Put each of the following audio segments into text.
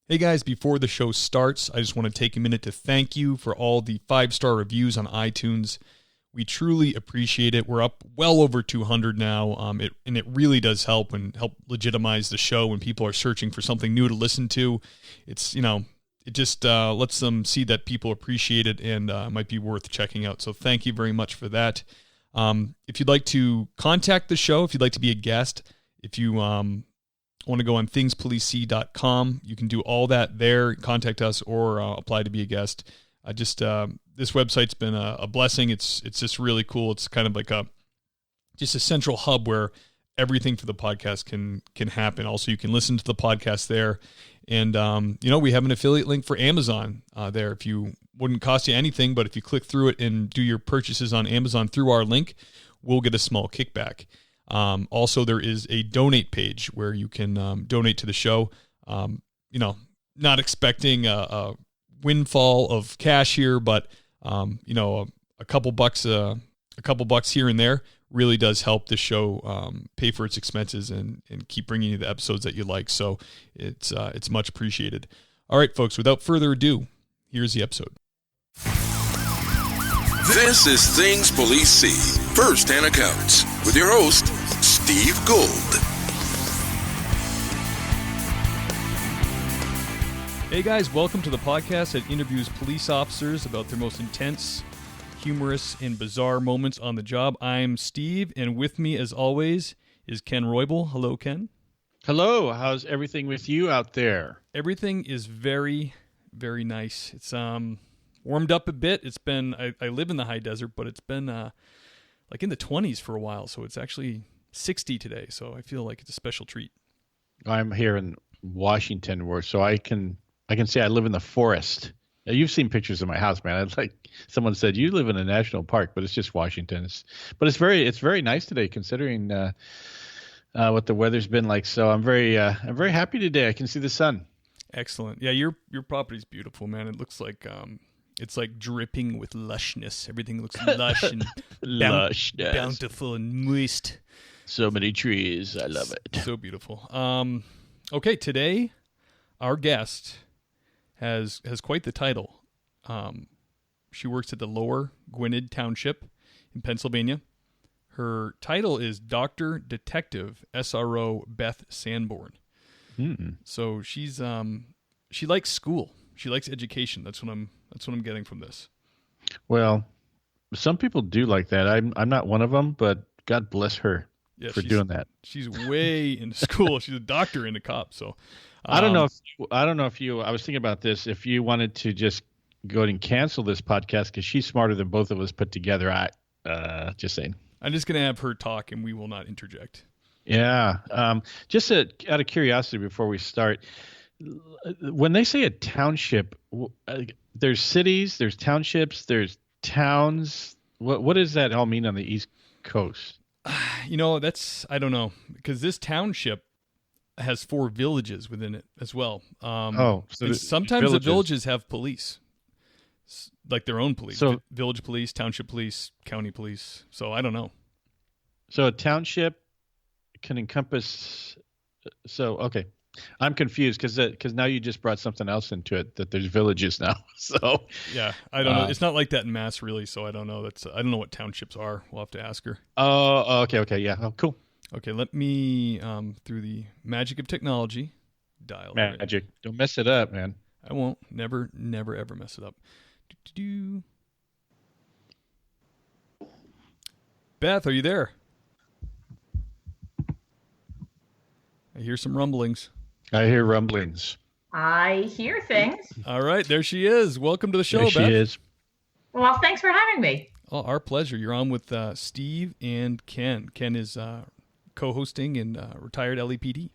Hey guys, before the show starts, I just want to take a minute to thank you for all the 5-star reviews on iTunes. We truly appreciate it. We're up well over 200 now, and it really does help legitimize the show when people are searching for something new to listen to. It's, it just lets them see that people appreciate it and might be worth checking out. So thank you very much for that. If you'd like to contact the show, if you'd like to be a guest, if you want to go on thingspolicec.com, you can do all that there. Contact us or apply to be a guest. This website's been a blessing. It's just really cool. It's kind of like just a central hub where everything for the podcast can happen. Also, you can listen to the podcast there. And, we have an affiliate link for Amazon there. If you wouldn't cost you anything, but if you click through it and do your purchases on Amazon through our link, we'll get a small kickback. Also, there is a donate page where you can donate to the show. Not expecting a windfall of cash here, but a couple bucks here and there really does help the show pay for its expenses and keep bringing you the episodes that you like. So it's much appreciated. All right, folks, without further ado, here's the episode. This is Things Police See, First-Hand Accounts, with your host, Steve Gold. Hey guys, welcome to the podcast that interviews police officers about their most intense, humorous, and bizarre moments on the job. I'm Steve, and with me, as always, is Ken Roybal. Hello, Ken. Hello. How's everything with you out there? Everything is very, very nice. It's warmed up a bit. It's been, I live in the high desert, but it's been like in the 20s for a while, so it's actually 60 today, so I feel like it's a special treat. I'm here in Washington, so I can say I live in the forest. Now, you've seen pictures of my house, man. It's like someone said, you live in a national park, but it's just Washington. It's very nice today, considering what the weather's been like. So I'm very happy today. I can see the sun. Excellent. Yeah, your property's beautiful, man. It looks like it's like dripping with lushness. Everything looks lush and bountiful and moist. So many trees. I love it. So beautiful. Okay, today our guest has quite the title. She works at the Lower Gwinnett Township in Pennsylvania. Her title is Dr. Detective SRO Beth Sandborn. So she's she likes school. She likes education. That's what I'm getting from this. Well, some people do like that. I'm not one of them, but God bless her for doing that. She's way into school. She's a doctor and a cop. So I don't know if you. I was thinking about this. If you wanted to just go ahead and cancel this podcast because she's smarter than both of us put together. Just saying. I'm just gonna have her talk, and we will not interject. Yeah. Just out of curiosity, before we start, when they say a township, there's cities, there's townships, there's towns. What does that all mean on the East Coast? I don't know, because this township has 4 villages within it as well. So sometimes the villages have police, like their own police. So village police, township police, county police. So I don't know. So a township can encompass. So okay, I'm confused because now you just brought something else into it, that there's villages now. So yeah, I don't know. It's not like that in Mass, really. So I don't know. I don't know what townships are. We'll have to ask her. Oh, okay, yeah. Oh, cool. Okay, let me through the magic of technology dial. Magic. Don't mess it up, man. I won't. Never, ever mess it up. Beth, are you there? I hear some rumblings. I hear rumblings. I hear things. All right, there she is. Welcome to the show, Beth. There she is. Well, thanks for having me. Oh, our pleasure. You're on with Steve and Ken. Ken is co-hosting in retired LAPD.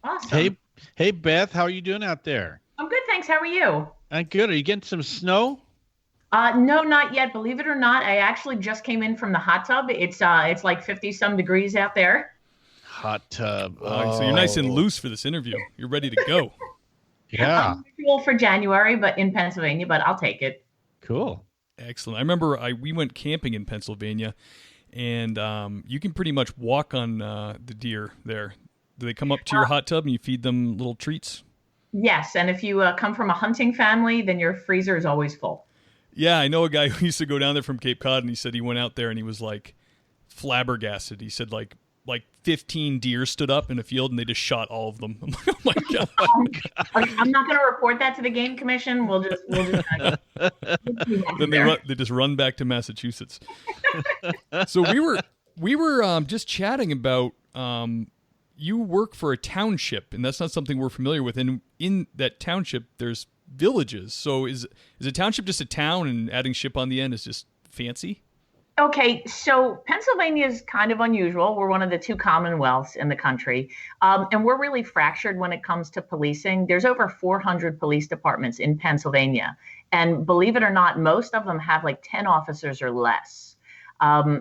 Awesome. Hey, Beth, how are you doing out there? I'm good, thanks. How are you? I'm good. Are you getting some snow? No, not yet. Believe it or not, I actually just came in from the hot tub. It's like 50-some degrees out there. Hot tub. So you're nice and loose for this interview. You're ready to go. Yeah. Unusual for January, but in Pennsylvania, but I'll take it. Cool. Excellent. I remember we went camping in Pennsylvania, and you can pretty much walk on the deer there. Do they come up to your hot tub and you feed them little treats? Yes, and if you come from a hunting family, then your freezer is always full. Yeah, I know a guy who used to go down there from Cape Cod, and he said he went out there and he was like flabbergasted. He said like 15 deer stood up in a field and they just shot all of them. I'm like, oh my god! I'm not going to report that to the game commission. We'll just then they just run back to Massachusetts. So we were just chatting about you work for a township, and that's not something we're familiar with. And in that township, there's villages. So is a township just a town, and adding ship on the end is just fancy? Okay, so Pennsylvania is kind of unusual. We're one of the two commonwealths in the country, and we're really fractured when it comes to policing. There's over 400 police departments in Pennsylvania, and believe it or not, most of them have like 10 officers or less.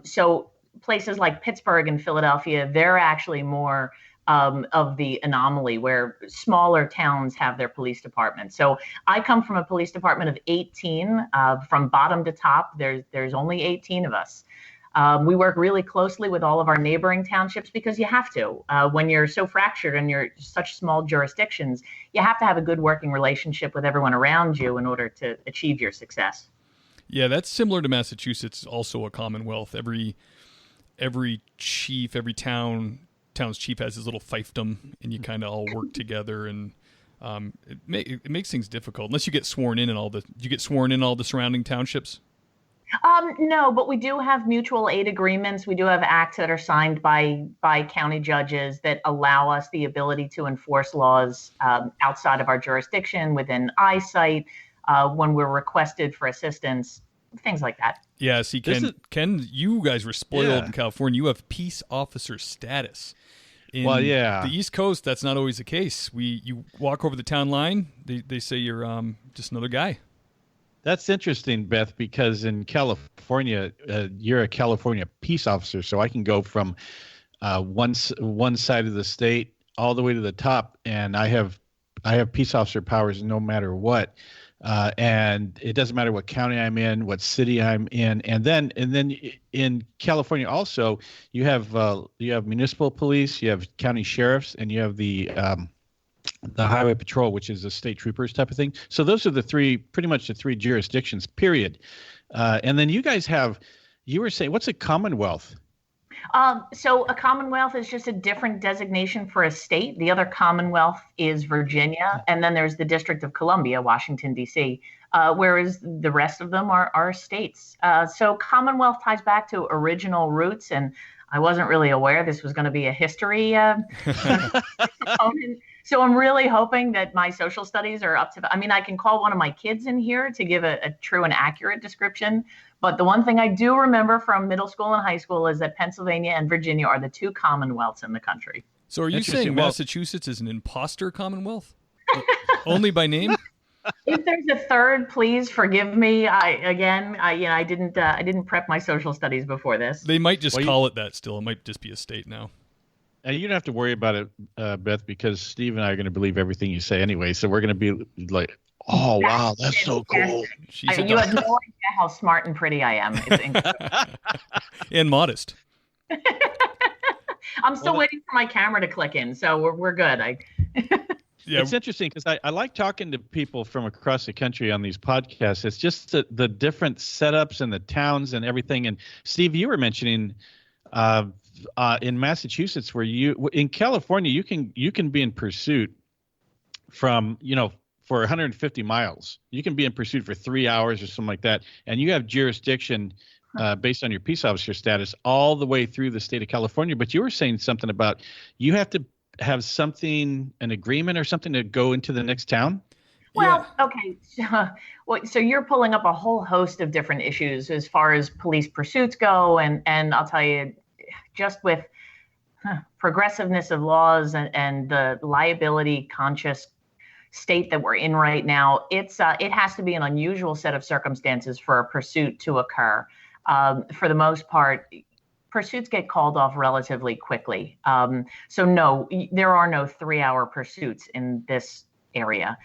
So places like Pittsburgh and Philadelphia, they're actually more of the anomaly, where smaller towns have their police departments. So I come from a police department of 18. From bottom to top, there's only 18 of us. We work really closely with all of our neighboring townships because you have to. When you're so fractured and you're such small jurisdictions, you have to have a good working relationship with everyone around you in order to achieve your success. Yeah, that's similar to Massachusetts, also a commonwealth. Every chief, every town's chief has his little fiefdom, and you kind of all work together, and it makes things difficult unless you get sworn in all the surrounding townships. No, but we do have mutual aid agreements. We do have acts that are signed by county judges that allow us the ability to enforce laws outside of our jurisdiction, within eyesight, when we're requested for assistance, things like that. Yeah, see, Ken, you guys were spoiled in California. You have peace officer status. In the East Coast, that's not always the case. You walk over the town line, they say you're just another guy. That's interesting, Beth, because in California, you're a California peace officer, so I can go from one side of the state all the way to the top, and I have peace officer powers no matter what. And it doesn't matter what county I'm in, what city I'm in, and then in California also you have municipal police, you have county sheriffs, and you have the highway patrol, which is the state troopers type of thing. So those are pretty much the three jurisdictions. Period. And then you guys you were saying, what's a commonwealth? So a commonwealth is just a different designation for a state. The other commonwealth is Virginia, and then there's the District of Columbia, Washington, D.C., whereas the rest of them are states. So commonwealth ties back to original roots, and I wasn't really aware this was going to be a history component. So I'm really hoping that my social studies are up to I can call one of my kids in here to give a true and accurate description. But the one thing I do remember from middle school and high school is that Pennsylvania and Virginia are the two commonwealths in the country. So are you saying Massachusetts is an imposter commonwealth? Only by name? If there's a third, please forgive me. I didn't prep my social studies before this. They might just call it that still. It might just be a state now. And you don't have to worry about it, Beth, because Steve and I are going to believe everything you say anyway. So we're going to be like, oh, wow, that's so cool. You have no idea how smart and pretty I am. It's incredible. And modest. I'm still waiting for my camera to click in, so we're good. It's interesting because I like talking to people from across the country on these podcasts. It's just the different setups and the towns and everything. And Steve, you were mentioning in Massachusetts, in California, you can be in pursuit from, for 150 miles. You can be in pursuit for 3 hours or something like that. And you have jurisdiction based on your peace officer status all the way through the state of California. But you were saying something about you have to have an agreement or something to go into the next town? Well, okay. So you're pulling up a whole host of different issues as far as police pursuits go. And I'll tell you, just with progressiveness of laws and the liability conscious state that we're in right now, it has to be an unusual set of circumstances for a pursuit to occur. For the most part, pursuits get called off relatively quickly. So no, there are no 3-hour pursuits in this area.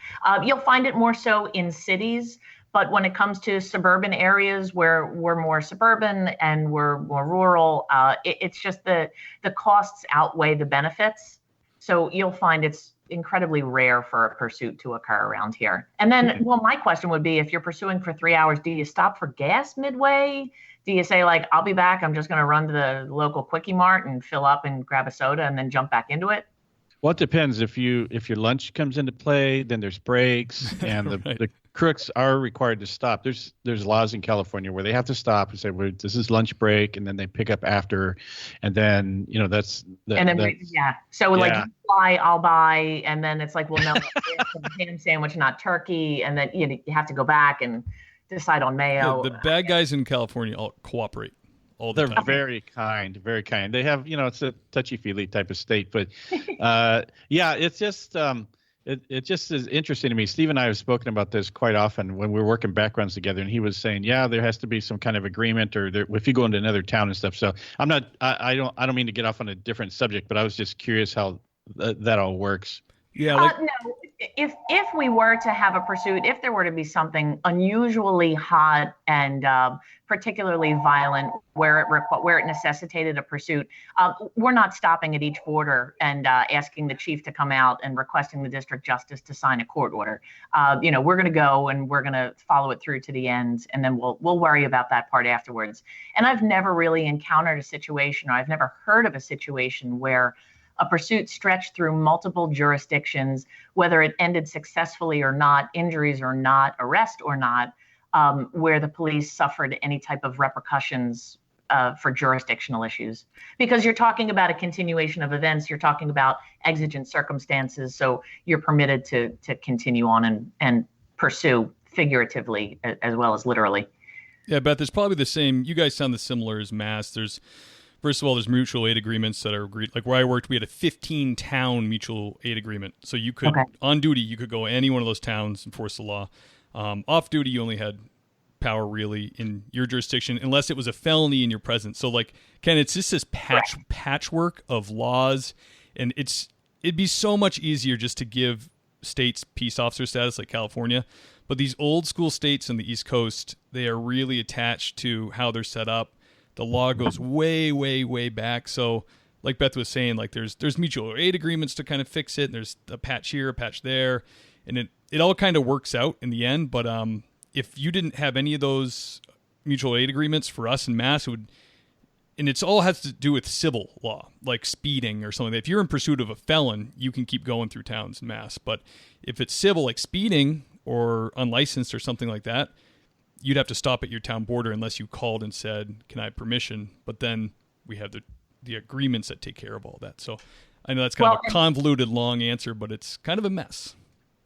You'll find it more so in cities, but when it comes to suburban areas where we're more suburban and we're more rural, it's just the costs outweigh the benefits. So you'll find it's incredibly rare for a pursuit to occur around here. And then, well, my question would be, if you're pursuing for 3 hours, do you stop for gas midway? Do you say, like, I'll be back, I'm just going to run to the local Quickie Mart and fill up and grab a soda and then jump back into it? Well, it depends. If your lunch comes into play, then there's breaks, and Right. the crooks are required to stop. There's laws in California where they have to stop and say, well, this is lunch break, and then they pick up after, and then that's And then, So like, you fly, I'll buy, and then it's like, well, no, it's a ham sandwich, not turkey, and then you have to go back and decide on mayo. The bad guys in California all cooperate all the They're time. very kind, very kind. They have, it's a touchy-feely type of state, but it's just it just is interesting to me. Steve and I have spoken about this quite often when we're working backgrounds together, and he was saying, there has to be some kind of agreement, or if you go into another town and stuff. So I don't mean to get off on a different subject, but I was just curious how that all works. Yeah, no. If we were to have a pursuit, if there were to be something unusually hot and particularly violent, where it necessitated a pursuit, we're not stopping at each border and asking the chief to come out and requesting the district justice to sign a court order. We're going to go and we're going to follow it through to the end, and then we'll worry about that part afterwards. And I've never really encountered a situation, or I've never heard of a situation where a pursuit stretched through multiple jurisdictions, whether it ended successfully or not, injuries or not, arrest or not, where the police suffered any type of repercussions for jurisdictional issues. Because you're talking about a continuation of events, you're talking about exigent circumstances, so you're permitted to continue on and pursue figuratively as well as literally. Yeah, Beth, it's probably the same. You guys sound the similar as Mass. First of all, there's mutual aid agreements that are agreed. Like where I worked, we had a 15-town mutual aid agreement. So you could, on duty, you could go any one of those towns and enforce the law. Off duty, you only had power really in your jurisdiction, unless it was a felony in your presence. So like, Ken, it's just this patchwork of laws, and it'd be so much easier just to give states peace officer status like California. But these old school states on the East Coast, they are really attached to how they're set up. The law goes way, way, way back. So like Beth was saying, like there's mutual aid agreements to kind of fix it. And there's a patch here, a patch there. And it all kind of works out in the end. But if you didn't have any of those mutual aid agreements for us in Mass, and it's all has to do with civil law, like speeding or something. If you're in pursuit of a felon, you can keep going through towns in Mass. But if it's civil, like speeding or unlicensed or something like that, you'd have to stop at your town border unless you called and said, can I have permission? But then we have the agreements that take care of all that. So I know that's kind of a convoluted, long answer, but it's kind of a mess.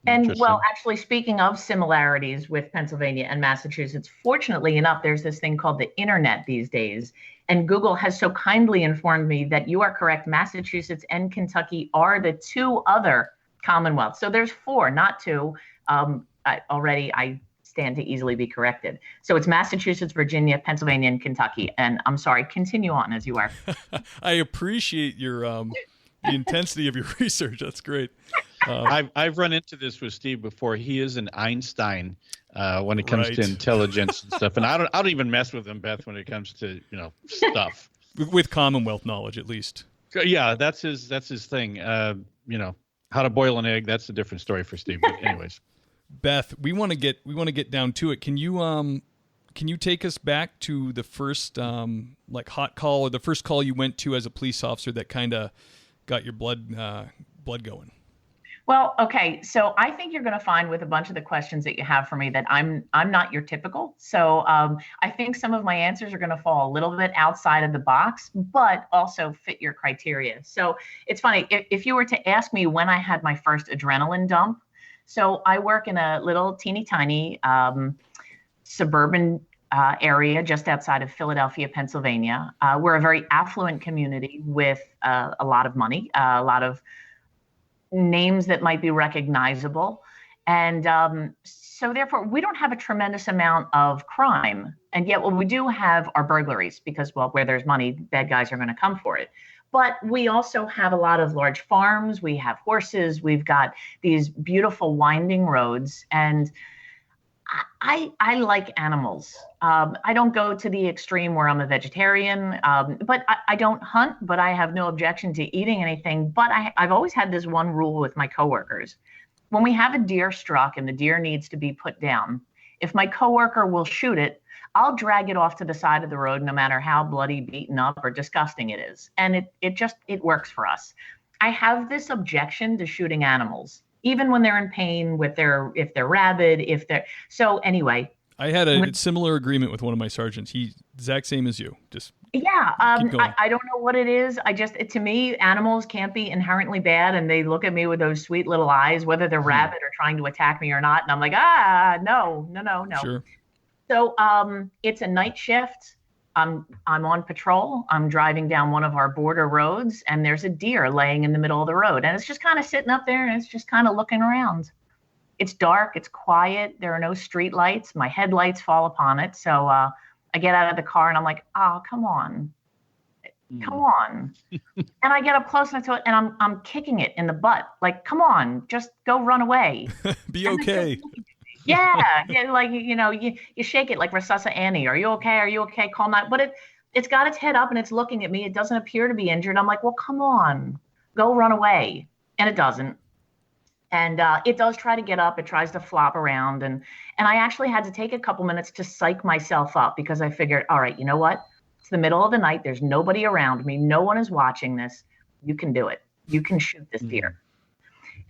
And well, actually, speaking of similarities with Pennsylvania and Massachusetts, fortunately enough, there's this thing called the internet these days. And Google has so kindly informed me that you are correct. Massachusetts and Kentucky are the two other Commonwealths. So there's 4, not 2. I stand to easily be corrected. So it's Massachusetts, Virginia, Pennsylvania, and Kentucky. And I'm sorry, continue on as you are. I appreciate your the intensity of your research. That's great. I've run into this with Steve before. He is an Einstein when it comes to intelligence and stuff. And I don't even mess with him, Beth, when it comes to stuff. With Commonwealth knowledge, at least. Yeah, that's his thing. How to boil an egg. That's a different story for Steve. But anyways. Beth, we want to get down to it. Can you take us back to the first hot call, or the first call you went to as a police officer that kind of got your blood going? Well, okay. So I think you're going to find with a bunch of the questions that you have for me that I'm not your typical. So I think some of my answers are going to fall a little bit outside of the box, but also fit your criteria. So it's funny if you were to ask me when I had my first adrenaline dump. So I work in a little teeny tiny suburban area just outside of Philadelphia, Pennsylvania. We're a very affluent community with a lot of money, a lot of names that might be recognizable. And so therefore, we don't have a tremendous amount of crime. And yet, we do have our burglaries because, well, where there's money, bad guys are going to come for it. But we also have a lot of large farms. We have horses. We've got these beautiful winding roads. And I like animals. I don't go to the extreme where I'm a vegetarian, but I don't hunt, but I have no objection to eating anything. But I've always had this one rule with my coworkers. When we have a deer struck and the deer needs to be put down, if my coworker will shoot it, I'll drag it off to the side of the road, no matter how bloody, beaten up, or disgusting it is. And it works for us. I have this objection to shooting animals, even when they're in pain, if they're rabid, so anyway. I had a similar agreement with one of my sergeants. He exact same as you. Just yeah. I don't know what it is. To me, animals can't be inherently bad, and they look at me with those sweet little eyes, whether they're rabid or trying to attack me or not. And I'm like, no. Sure. So it's a night shift. I'm on patrol. I'm driving down one of our border roads, and there's a deer laying in the middle of the road, and it's just kind of sitting up there, and it's just kind of looking around. It's dark. It's quiet. There are no street lights. My headlights fall upon it. So I get out of the car, and I'm like, oh, come on. And I get up close enough to it, and I'm kicking it in the butt. Like, come on, just go run away. Be okay. Yeah, like, you shake it like Rasasa Annie. Are you okay? Are you okay? Call that. But it's got its head up and it's looking at me. It doesn't appear to be injured. I'm like, well, come on, go run away. And it doesn't. And it does try to get up. It tries to flop around. And I actually had to take a couple minutes to psych myself up, because I figured, all right, you know what? It's the middle of the night. There's nobody around me. No one is watching this. You can do it. You can shoot this deer.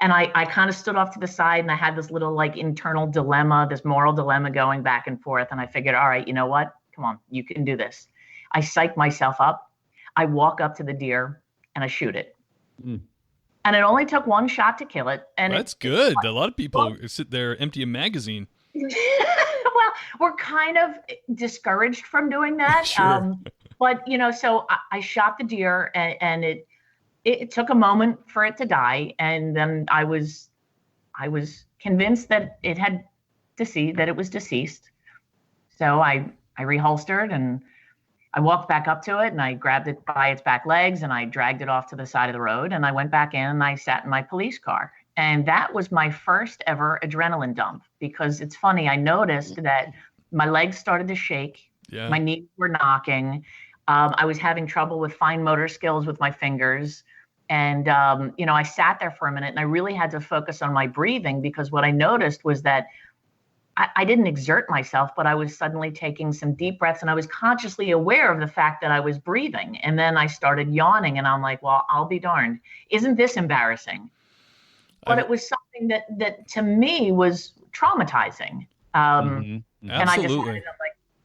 And I kind of stood off to the side, and I had this little internal dilemma, this moral dilemma going back and forth. And I figured, all right, you know what? Come on, you can do this. I psych myself up. I walk up to the deer and I shoot it. And it only took one shot to kill it. And that's good. A lot of people sit there, empty a magazine. Well, we're kind of discouraged from doing that. Sure. But, so I shot the deer, and it took a moment for it to die, and then I was convinced that it was deceased. So I reholstered, and I walked back up to it, and I grabbed it by its back legs, and I dragged it off to the side of the road, and I went back in, and I sat in my police car. And that was my first ever adrenaline dump, because it's funny, I noticed that my legs started to shake, my knees were knocking, I was having trouble with fine motor skills with my fingers. And, I sat there for a minute, and I really had to focus on my breathing, because what I noticed was that I didn't exert myself, but I was suddenly taking some deep breaths, and I was consciously aware of the fact that I was breathing. And then I started yawning, and I'm like, well, I'll be darned. Isn't this embarrassing? But it was something that to me was traumatizing. And Absolutely.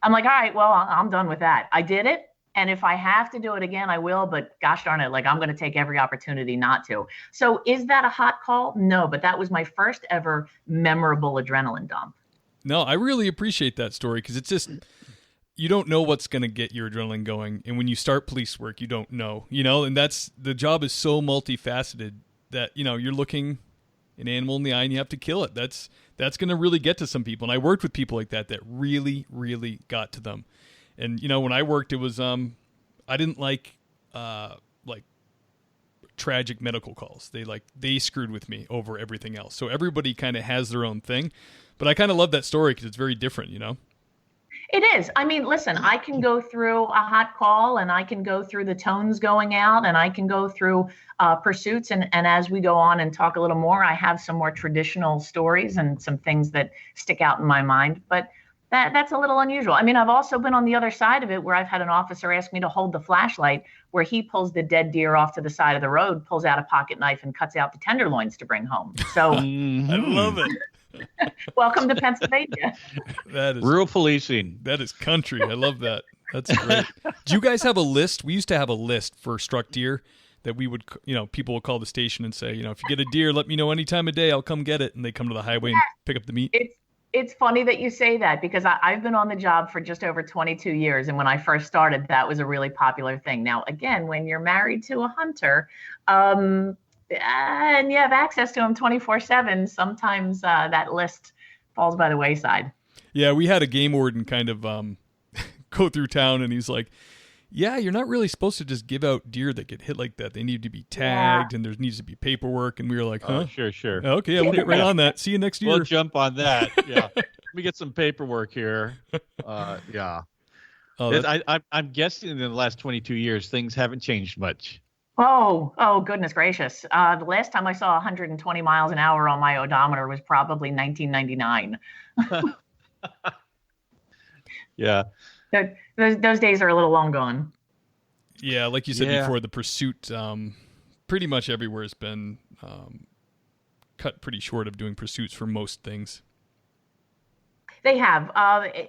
I'm like, all right, well, I'm done with that. I did it. And if I have to do it again, I will. But gosh darn it, I'm going to take every opportunity not to. So is that a hot call? No, but that was my first ever memorable adrenaline dump. No, I really appreciate that story, because it's just, you don't know what's going to get your adrenaline going. And when you start police work, you don't know, and the job is so multifaceted that, you're looking an animal in the eye and you have to kill it. That's going to really get to some people. And I worked with people like that really, really got to them. And, when I worked, it was, I didn't like tragic medical calls. They screwed with me over everything else. So everybody kind of has their own thing, but I kind of love that story because it's very different, It is. I mean, listen, I can go through a hot call, and I can go through the tones going out, and I can go through pursuits. And as we go on and talk a little more, I have some more traditional stories and some things that stick out in my mind. But that's a little unusual. I mean, I've also been on the other side of it, where I've had an officer ask me to hold the flashlight, where he pulls the dead deer off to the side of the road, pulls out a pocket knife, and cuts out the tenderloins to bring home. So I love it. Welcome to Pennsylvania. That is rural policing. That is country. I love that. That's great. Do you guys have a list? We used to have a list for struck deer that we would, people would call the station and say, if you get a deer, let me know any time of day. I'll come get it. And they come to the highway and pick up the meat. It's funny that you say that, because I've been on the job for just over 22 years. And when I first started, that was a really popular thing. Now, again, when you're married to a hunter, and you have access to them 24/7, sometimes that list falls by the wayside. Yeah, we had a game warden kind of go through town, and he's like, yeah, you're not really supposed to just give out deer that get hit like that. They need to be tagged, and there needs to be paperwork. And we were like, huh? Oh, sure. Okay, yeah, we'll get right on that. See you next year. We'll jump on that. Yeah. me get some paperwork here. Yeah. Oh, I'm guessing in the last 22 years, things haven't changed much. Oh, goodness gracious. The last time I saw 120 miles an hour on my odometer was probably 1999. Yeah. Those days are a little long gone. yeah, like you said before, the pursuit pretty much everywhere has been cut pretty short of doing pursuits for most things. They have.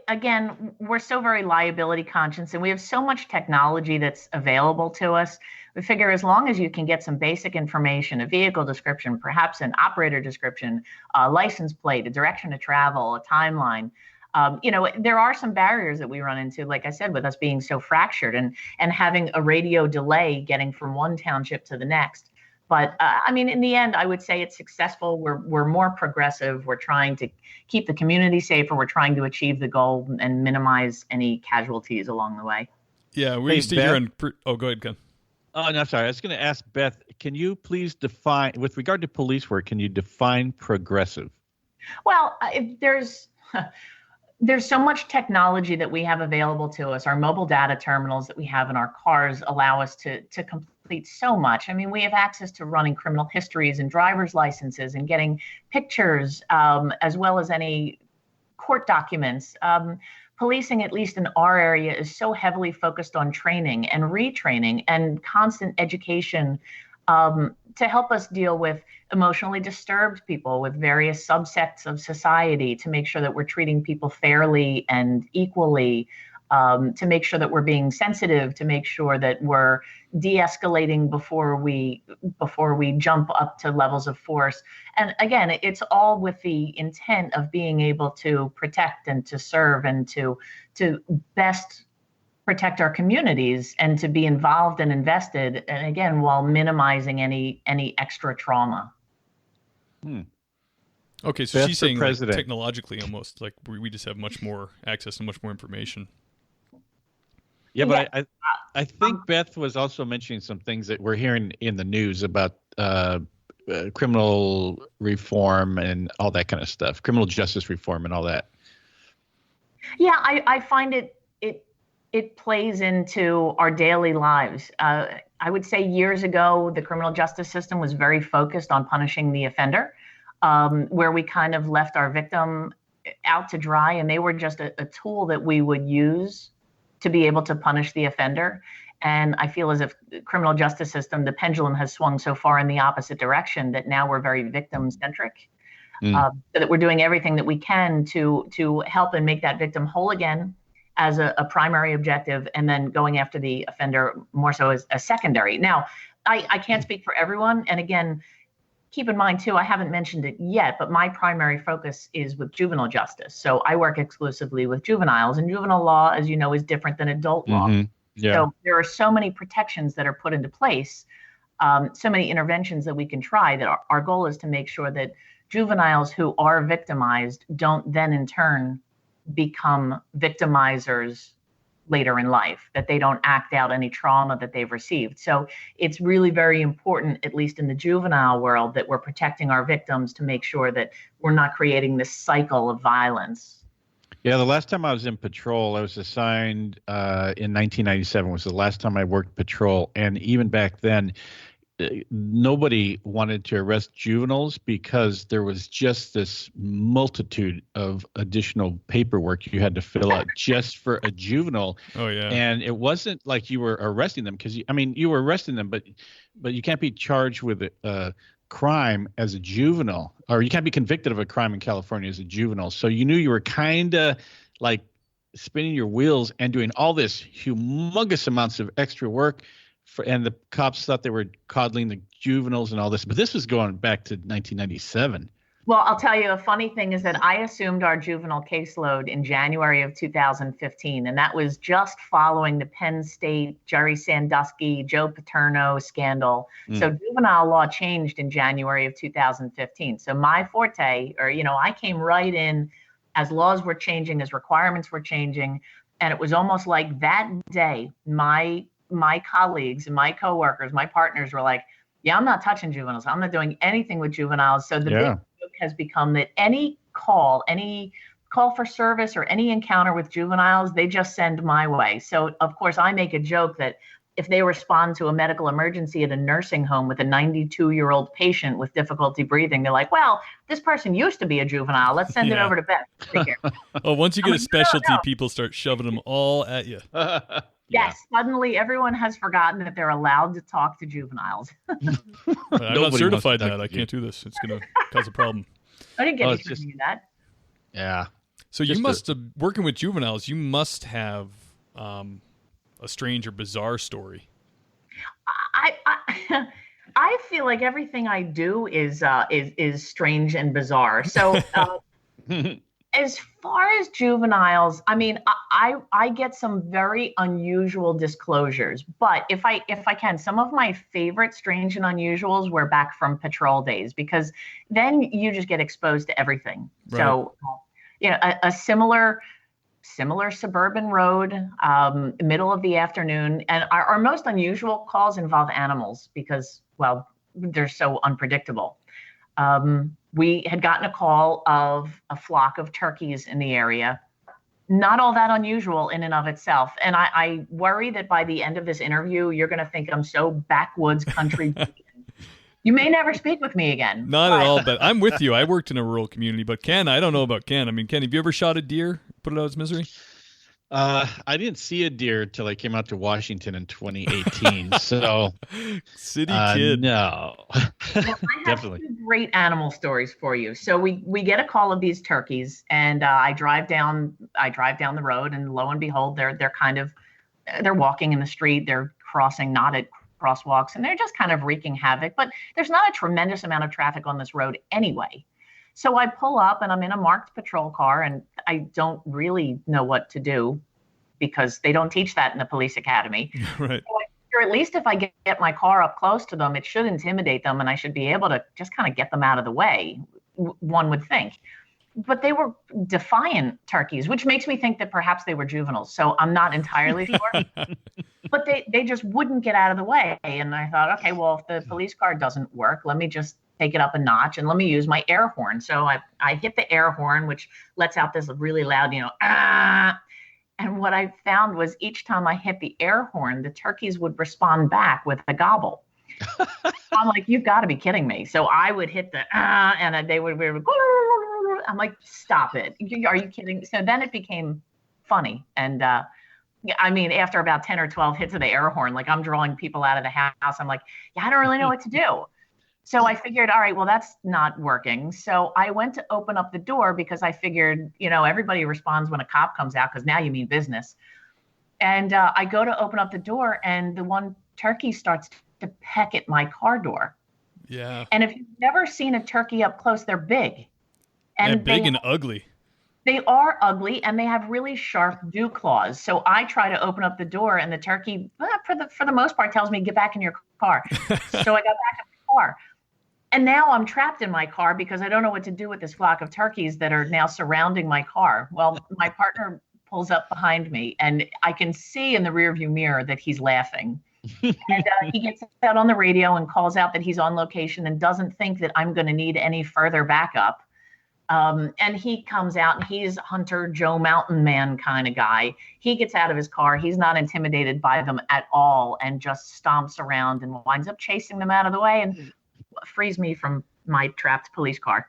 Again, we're so very liability conscious, and we have so much technology that's available to us. We figure as long as you can get some basic information, a vehicle description, perhaps an operator description, a license plate, a direction to travel, a timeline. There are some barriers that we run into, like I said, with us being so fractured and having a radio delay getting from one township to the next. But in the end, I would say it's successful. We're more progressive. We're trying to keep the community safer. We're trying to achieve the goal and minimize any casualties along the way. Yeah, we used to hear on. Oh, go ahead, Ken. Oh, no, sorry. I was going to ask Beth, can you please define, with regard to police work, can you define progressive? Well, there's so much technology that we have available to us. Our mobile data terminals that we have in our cars allow us to complete so much. We have access to running criminal histories and driver's licenses and getting pictures, as well as any court documents. Policing, at least in our area, is so heavily focused on training and retraining and constant education to help us deal with emotionally disturbed people with various subsects of society, to make sure that we're treating people fairly and equally, to make sure that we're being sensitive, to make sure that we're de-escalating before we jump up to levels of force. And again, it's all with the intent of being able to protect and to serve and to best protect our communities and to be involved and invested, and again, while minimizing any extra trauma. Okay, so Beth she's saying like, president. technologically almost like we just have much more access to much more information. Yeah, but I think Beth was also mentioning some things that we're hearing in the news about criminal reform and all that kind of stuff, criminal justice reform and all that. Yeah, I find it plays into our daily lives. I would say years ago, the criminal justice system was very focused on punishing the offender, where we kind of left our victim out to dry, and they were just a tool that we would use to be able to punish the offender. And I feel as if the criminal justice system, the pendulum has swung so far in the opposite direction that now we're very victim-centric, so that we're doing everything that we can to help and make that victim whole again as a primary objective, and then going after the offender more so as a secondary. Now, I can't speak for everyone. And again, keep in mind too, I haven't mentioned it yet, but my primary focus is with juvenile justice. So I work exclusively with juveniles, and juvenile law, as you know, is different than adult law. Yeah. So there are so many protections that are put into place, so many interventions that we can try, that our goal is to make sure that juveniles who are victimized don't then in turn become victimizers later in life, that they don't act out any trauma that they've received. So it's really very important, at least in the juvenile world, that we're protecting our victims to make sure that we're not creating this cycle of violence. Yeah, the last time I was in patrol, I was assigned in 1997 was the last time I worked patrol. And even back then, nobody wanted to arrest juveniles because there was just this multitude of additional paperwork you had to fill out just for a juvenile. Oh yeah. And it wasn't like you were arresting them, because you were arresting them, but you can't be charged with a crime as a juvenile, or you can't be convicted of a crime in California as a juvenile. So you knew you were kind of like spinning your wheels and doing all this humongous amounts of extra work. And the cops thought they were coddling the juveniles and all this, but this was going back to 1997. Well, I'll tell you, a funny thing is that I assumed our juvenile caseload in January of 2015, and that was just following the Penn State Jerry Sandusky, Joe Paterno scandal. So juvenile law changed in January of 2015. So my forte, I came right in as laws were changing, as requirements were changing, and it was almost like that day, my colleagues and my coworkers, my partners were like, yeah, I'm not touching juveniles. I'm not doing anything with juveniles. So the big joke has become that any call call for service or any encounter with juveniles, they just send my way. So, of course, I make a joke that if they respond to a medical emergency at a nursing home with a 92-year-old patient with difficulty breathing, they're like, well, this person used to be a juvenile. Let's send it over to Beth. Take care. Oh, once you get a specialty, people start shoving them all at you. Yes, suddenly everyone has forgotten that they're allowed to talk to juveniles. I'm not certified in that. I can't do this. It's going to cause a problem. I didn't get any training in that. Yeah. So you must have, working with juveniles, you must have a strange or bizarre story. I feel like everything I do is strange and bizarre. So as far as juveniles, I mean, I get some very unusual disclosures, but if I can, some of my favorite strange and unusuals were back from patrol days, because then you just get exposed to everything. Right. So, a similar suburban road, middle of the afternoon. And our most unusual calls involve animals because, well, they're so unpredictable. We had gotten a call of a flock of turkeys in the area. Not all that unusual in and of itself. And I worry that by the end of this interview, you're going to think I'm so backwoods country. You may never speak with me again. Not at all, but I'm with you. I worked in a rural community, but Ken, I don't know about Ken. I mean, Ken, have you ever shot a deer, put it out of its misery? I didn't see a deer until I came out to Washington in 2018. So, city kid. No, well, I have definitely two great animal stories for you. So we get a call of these turkeys, and I drive down the road, and lo and behold, they're walking in the street. They're crossing knotted crosswalks, and they're just kind of wreaking havoc. But there's not a tremendous amount of traffic on this road anyway. So I pull up, and I'm in a marked patrol car, and I don't really know what to do because they don't teach that in the police academy. Right. So I figure at least if I get my car up close to them, it should intimidate them, and I should be able to just kind of get them out of the way, one would think. But they were defiant turkeys, which makes me think that perhaps they were juveniles. So I'm not entirely sure. But they just wouldn't get out of the way. And I thought, okay, well, if the police car doesn't work, let me just take it up a notch and let me use my air horn. So I hit the air horn, which lets out this really loud, ah. And what I found was each time I hit the air horn, the turkeys would respond back with a gobble. I'm like, you've got to be kidding me. So I would hit the and they would I'm like, stop it. Are you kidding? So then it became funny. And I mean, after about 10 or 12 hits of the air horn, like I'm drawing people out of the house. I'm like, yeah, I don't really know what to do. So I figured, all right, well, that's not working. So I went to open up the door because I figured, everybody responds when a cop comes out because now you mean business. And I go to open up the door, and the one turkey starts to peck at my car door. Yeah. And if you've never seen a turkey up close, they're big. And they're big and ugly. They are ugly, and they have really sharp dew claws. So I try to open up the door, and the turkey, for the most part, tells me, get back in your car. So I got back in my car. And now I'm trapped in my car because I don't know what to do with this flock of turkeys that are now surrounding my car. Well, my partner pulls up behind me, and I can see in the rearview mirror that he's laughing. And he gets out on the radio and calls out that he's on location and doesn't think that I'm going to need any further backup. And he comes out, and he's Hunter Joe Mountain Man kind of guy. He gets out of his car. He's not intimidated by them at all and just stomps around and winds up chasing them out of the way and frees me from my trapped police car.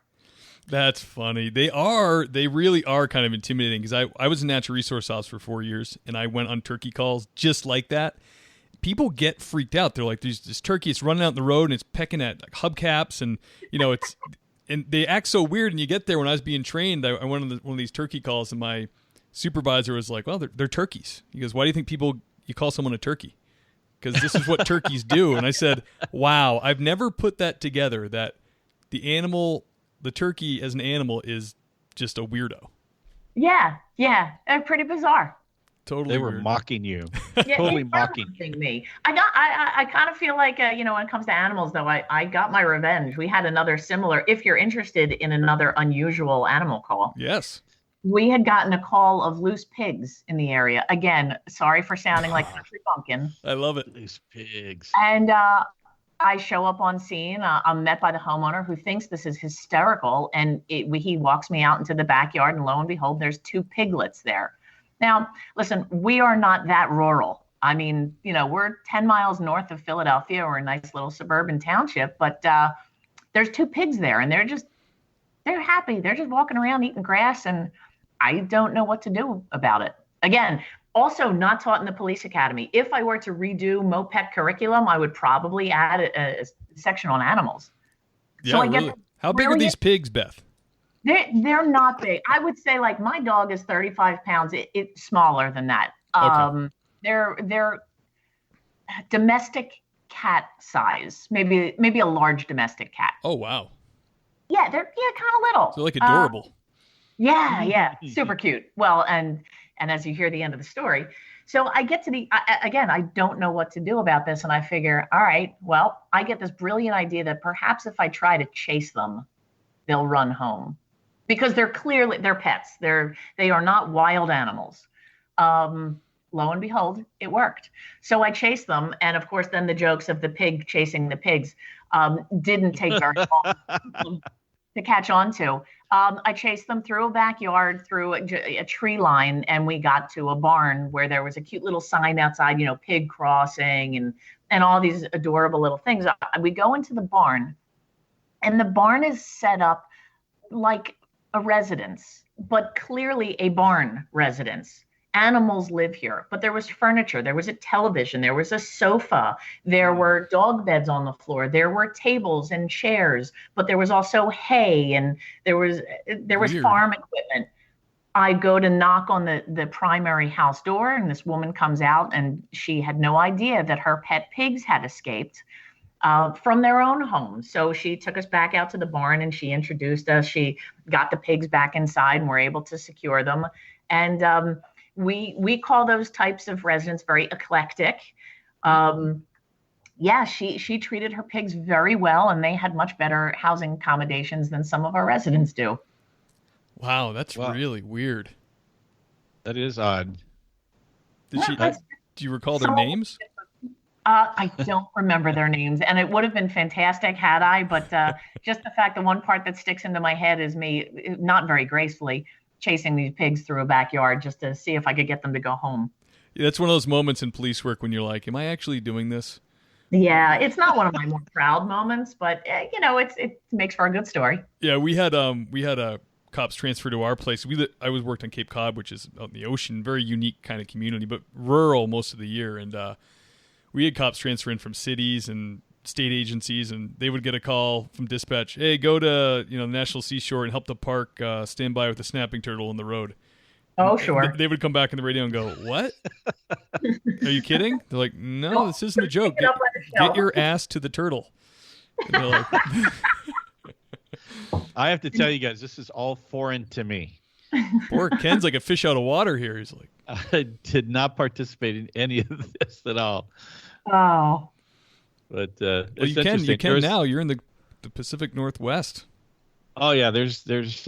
That's funny. They really are kind of intimidating because I was a natural resource officer for 4 years, and I went on turkey calls just like that. People get freaked out. They're like, there's this turkey, it's running out in the road, and it's pecking at hubcaps, and it's and they act so weird. And you get there, when I was being trained, I went on one of these turkey calls, and my supervisor was like, well, they're turkeys. He goes, why do you think you call someone a turkey? Because this is what turkeys do. And I said, wow, I've never put that together, that the turkey as an animal is just a weirdo. Yeah. They're pretty bizarre. Totally. They were weird. mocking you. Yeah, totally mocking me. I kind of feel like, when it comes to animals, though, I got my revenge. We had another similar, if you're interested in another unusual animal call. Yes. We had gotten a call of loose pigs in the area. Again, sorry for sounding like country bumpkin. I love it. Loose pigs. And I show up on scene. I'm met by the homeowner who thinks this is hysterical. And he walks me out into the backyard, and lo and behold, there's 2 piglets there. Now, listen, we are not that rural. I mean, we're 10 miles north of Philadelphia. We're a nice little suburban township, but there's 2 pigs there, and they're happy. They're just walking around eating grass, and I don't know what to do about it. Again, also not taught in the police academy. If I were to redo MOPEC curriculum, I would probably add a section on animals. Yeah, so really. How big are these pigs, Beth? They're not big. I would say, like, my dog is 35 pounds. It's smaller than that. Okay. They're domestic cat size, maybe a large domestic cat. Oh, wow. Yeah, they're kind of little. They're like adorable. Yeah, super cute. Well, and as you hear the end of the story, so I get to I don't know what to do about this, and I figure, all right, well, I get this brilliant idea that perhaps if I try to chase them, they'll run home, because they're pets. They are not wild animals. Lo and behold, it worked. So I chased them, and of course, then the jokes of the pig chasing the pigs didn't take very long to catch on to. I chased them through a backyard, through a tree line, and we got to a barn where there was a cute little sign outside, pig crossing and all these adorable little things. We go into the barn, and the barn is set up like a residence, but clearly a barn residence. Animals live here, but there was furniture, there was a television, there was a sofa, there were dog beds on the floor, there were tables and chairs, but there was also hay, and there was farm equipment. I go to knock on the primary house door, and this woman comes out, and she had no idea that her pet pigs had escaped from their own home. So she took us back out to the barn, and she introduced us. She got the pigs back inside, and we're able to secure them. And we call those types of residents very eclectic. She treated her pigs very well, and they had much better housing accommodations than some of our residents do. Wow, that's really weird. That is odd. Do you recall their names? I don't remember their names, and it would have been fantastic had I, but just the fact, the one part that sticks into my head is me, not very gracefully, chasing these pigs through a backyard just to see if I could get them to go home. Yeah, that's one of those moments in police work when you're like, am I actually doing this? Yeah, it's not one of my more proud moments, but it makes for a good story. Yeah, we had cops transfer to our place. I was worked on Cape Cod, which is out in the ocean, very unique kind of community, but rural most of the year. And we had cops transfer in from cities and state agencies, and they would get a call from dispatch, hey, go to the National Seashore and help the park stand by with a snapping turtle in the road. Oh, sure. They would come back in the radio and go, what? Are you kidding? They're like, no, this isn't a joke. Get your ass to the turtle. And they're like, I have to tell you guys, this is all foreign to me. Poor Ken's like a fish out of water here. He's like, I did not participate in any of this at all. Oh. But well, you can now. You're in the Pacific Northwest. Oh yeah, there's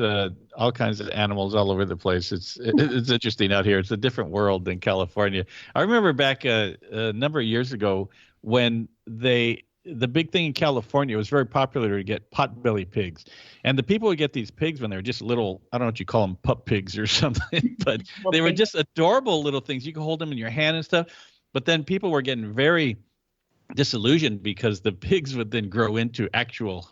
all kinds of animals all over the place. It's interesting out here. It's a different world than California. I remember back a number of years ago when the big thing in California was very popular to get potbelly pigs, and the people would get these pigs when they were just little. I don't know what you call them, pup pigs or something, but they were just adorable little things. You could hold them in your hand and stuff. But then people were getting very disillusioned because the pigs would then grow into actual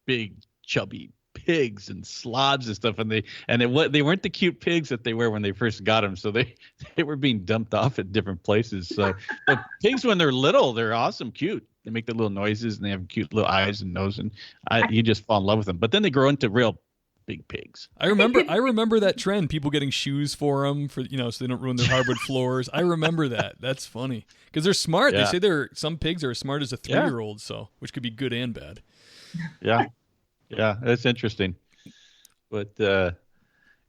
big chubby pigs and slobs and stuff, and they weren't the cute pigs that they were when they first got them, so they were being dumped off at different places. So the pigs, when they're little, they're awesome, cute. They make the little noises and they have cute little eyes and nose, and you just fall in love with them. But then they grow into real big pigs. I remember that trend. People getting shoes for them so they don't ruin their hardwood floors. I remember that. That's funny because they're smart. Yeah. They say some pigs are as smart as a 3-year-old, so which could be good and bad. Yeah, yeah, that's interesting. But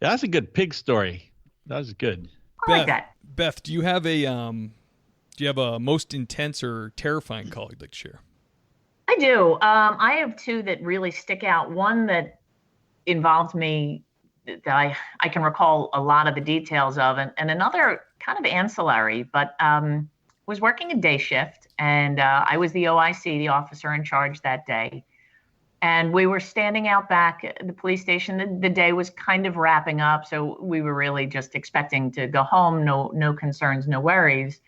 that's a good pig story. That was good. I like that. Beth, do you have a most intense or terrifying call you'd like to share? I do. I have 2 that really stick out. One that involved me that I can recall a lot of the details of, and another kind of ancillary, but was working a day shift And I was the OIC, the officer in charge that day. And we were standing out back at the police station. The day was kind of wrapping up, so we were really just expecting to go home. No concerns, no worries.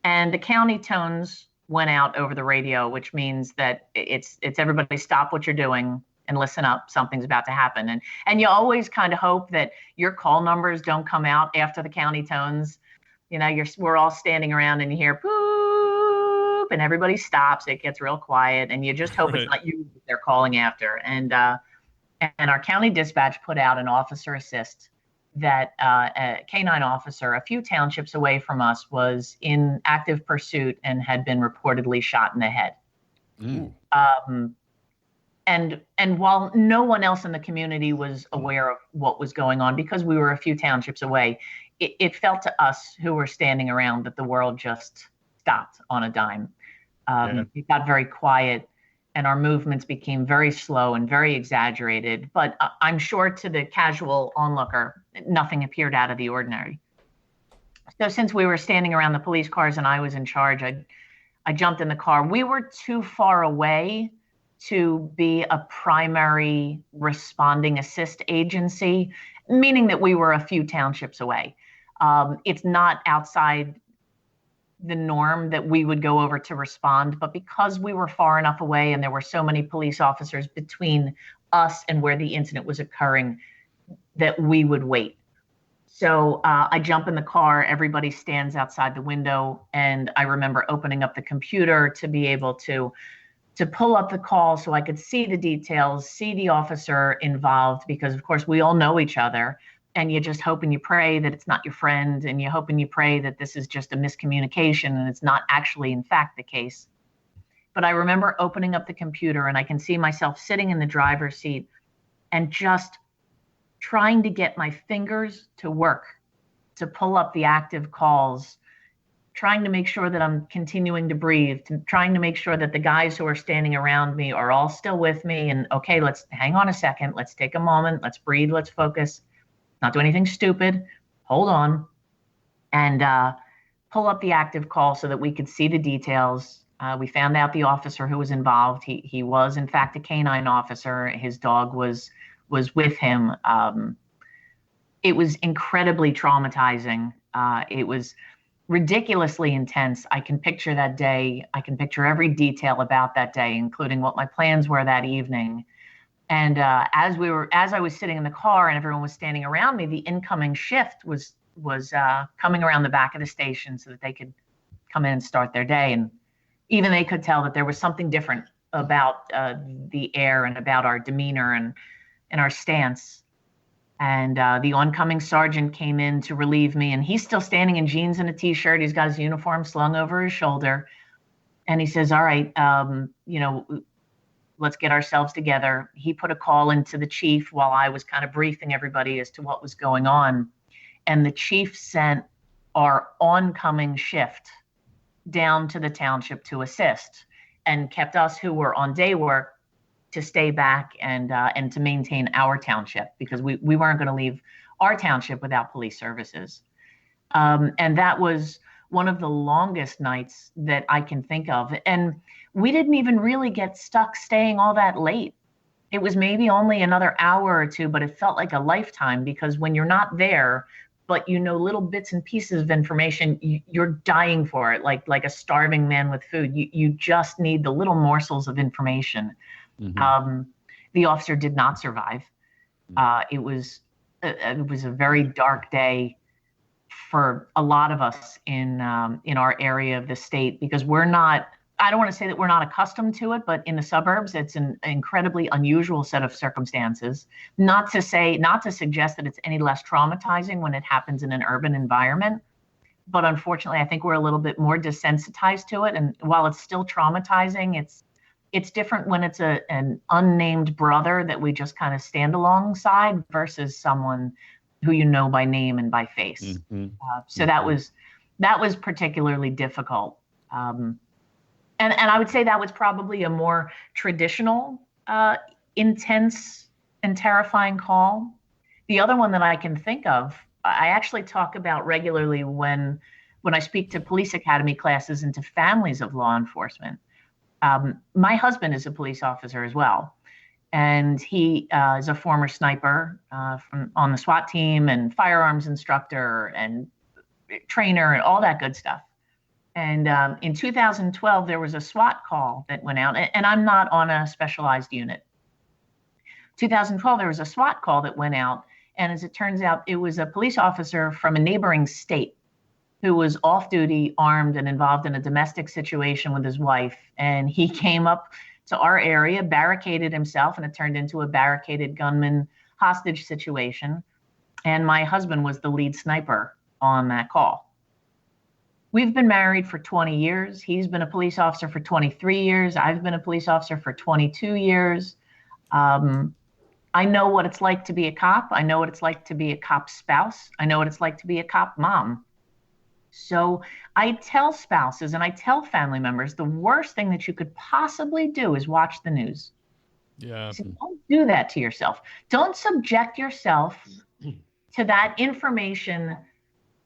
And the county tones went out over the radio, which means that it's everybody stop what you're doing and listen up. Something's about to happen. And you always kind of hope that your call numbers don't come out after the county tones. You know, we're all standing around and you hear boop, and everybody stops. It gets real quiet, and you just hope it's not you that they're calling after. And our county dispatch put out an officer assist that a canine officer a few townships away from us was in active pursuit and had been reportedly shot in the head. And while no one else in the community was aware of what was going on, because we were a few townships away, it felt to us who were standing around that the world just stopped on a dime. It got very quiet, and our movements became very slow and very exaggerated. But I'm sure to the casual onlooker, nothing appeared out of the ordinary. So since we were standing around the police cars and I was in charge, I jumped in the car. We were too far away to be a primary responding assist agency, meaning that we were a few townships away. It's not outside the norm that we would go over to respond, but because we were far enough away and there were so many police officers between us and where the incident was occurring, that we would wait. So I jump in the car, everybody stands outside the window, and I remember opening up the computer to be able to pull up the call so I could see the details, see the officer involved, because of course we all know each other, and you just hope and you pray that it's not your friend, and you hope and you pray that this is just a miscommunication and it's not actually in fact the case. But I remember opening up the computer and I can see myself sitting in the driver's seat and just trying to get my fingers to work to pull up the active calls, trying to make sure that I'm continuing to breathe, trying to make sure that the guys who are standing around me are all still with me. And okay, let's hang on a second. Let's take a moment. Let's breathe. Let's focus. Not do anything stupid. Hold on. And pull up the active call so that we could see the details. We found out the officer who was involved. He was, in fact, a canine officer. His dog was with him. It was incredibly traumatizing. It was ridiculously intense. I can picture that day. I can picture every detail about that day, including what my plans were that evening. And as I was sitting in the car and everyone was standing around me, the incoming shift was coming around the back of the station so that they could come in and start their day. And even they could tell that there was something different about the air and about our demeanor and our stance. And the oncoming sergeant came in to relieve me, and he's still standing in jeans and a T-shirt. He's got his uniform slung over his shoulder. And he says, all right, let's get ourselves together. He put a call into the chief while I was kind of briefing everybody as to what was going on. And the chief sent our oncoming shift down to the township to assist, and kept us who were on day work to stay back and to maintain our township, because we weren't going to leave our township without police services. And that was one of the longest nights that I can think of. And we didn't even really get stuck staying all that late. It was maybe only another hour or two, but it felt like a lifetime, because when you're not there, but you know little bits and pieces of information, you're dying for it, like a starving man with food. You just need the little morsels of information. Mm-hmm. The officer did not survive. It was a very dark day for a lot of us in our area of the state, because I don't want to say that we're not accustomed to it, but in the suburbs, it's an incredibly unusual set of circumstances. Not to suggest that it's any less traumatizing when it happens in an urban environment, but unfortunately, I think we're a little bit more desensitized to it. And while it's still traumatizing, it's different when it's an unnamed brother that we just kind of stand alongside versus someone who you know by name and by face. Mm-hmm. So that was particularly difficult. And I would say that was probably a more traditional, intense and terrifying call. The other one that I can think of, I actually talk about regularly when when I speak to police academy classes and to families of law enforcement. My husband is a police officer as well. And he is a former sniper on the SWAT team and firearms instructor and trainer and all that good stuff. And in 2012, there was a SWAT call that went out, and I'm not on a specialized unit. 2012, there was a SWAT call that went out, and as it turns out, it was a police officer from a neighboring state who was off duty, armed, and involved in a domestic situation with his wife. And he came up to our area, barricaded himself, and it turned into a barricaded gunman hostage situation. And my husband was the lead sniper on that call. We've been married for 20 years. He's been a police officer for 23 years. I've been a police officer for 22 years. I know what it's like to be a cop. I know what it's like to be a cop spouse. I know what it's like to be a cop mom. So I tell spouses and I tell family members, the worst thing that you could possibly do is watch the news. Yeah. So don't do that to yourself. Don't subject yourself to that information,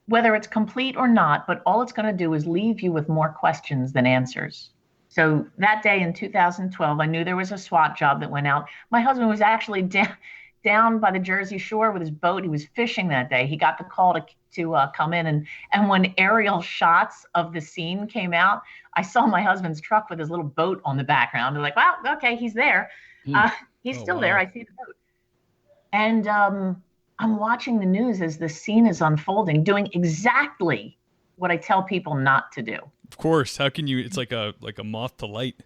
whether it's complete or not, but all it's going to do is leave you with more questions than answers. So that day in 2012, I knew there was a SWAT job that went out. My husband was actually down by the Jersey Shore with his boat. He was fishing that day. He got the call to come in. And when aerial shots of the scene came out, I saw my husband's truck with his little boat on the background. I'm like, well, okay, he's there. He's still there. I see the boat. And I'm watching the news as the scene is unfolding, doing exactly what I tell people not to do. Of course. How can you? It's like a moth to light.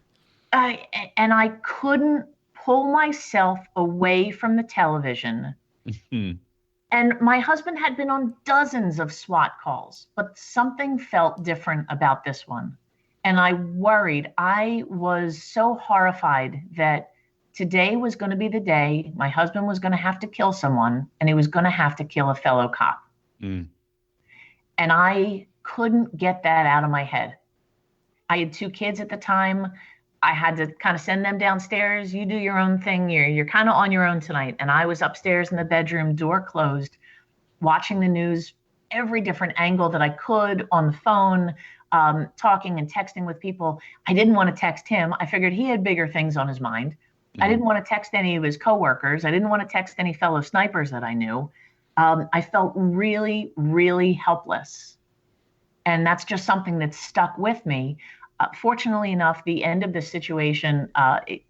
And I couldn't pull myself away from the television. And my husband had been on dozens of SWAT calls, but something felt different about this one. And I worried. I was so horrified that today was going to be the day my husband was going to have to kill someone, and he was going to have to kill a fellow cop. And I couldn't get that out of my head. I had 2 kids at the time. I had to kind of send them downstairs. You do your own thing. You're kind of on your own tonight. And I was upstairs in the bedroom, door closed, watching the news, every different angle that I could on the phone, talking and texting with people. I didn't want to text him. I figured he had bigger things on his mind. I didn't want to text any of his coworkers. I didn't want to text any fellow snipers that I knew. I felt really, really helpless. And that's just something that stuck with me. Fortunately enough, the end of the situation,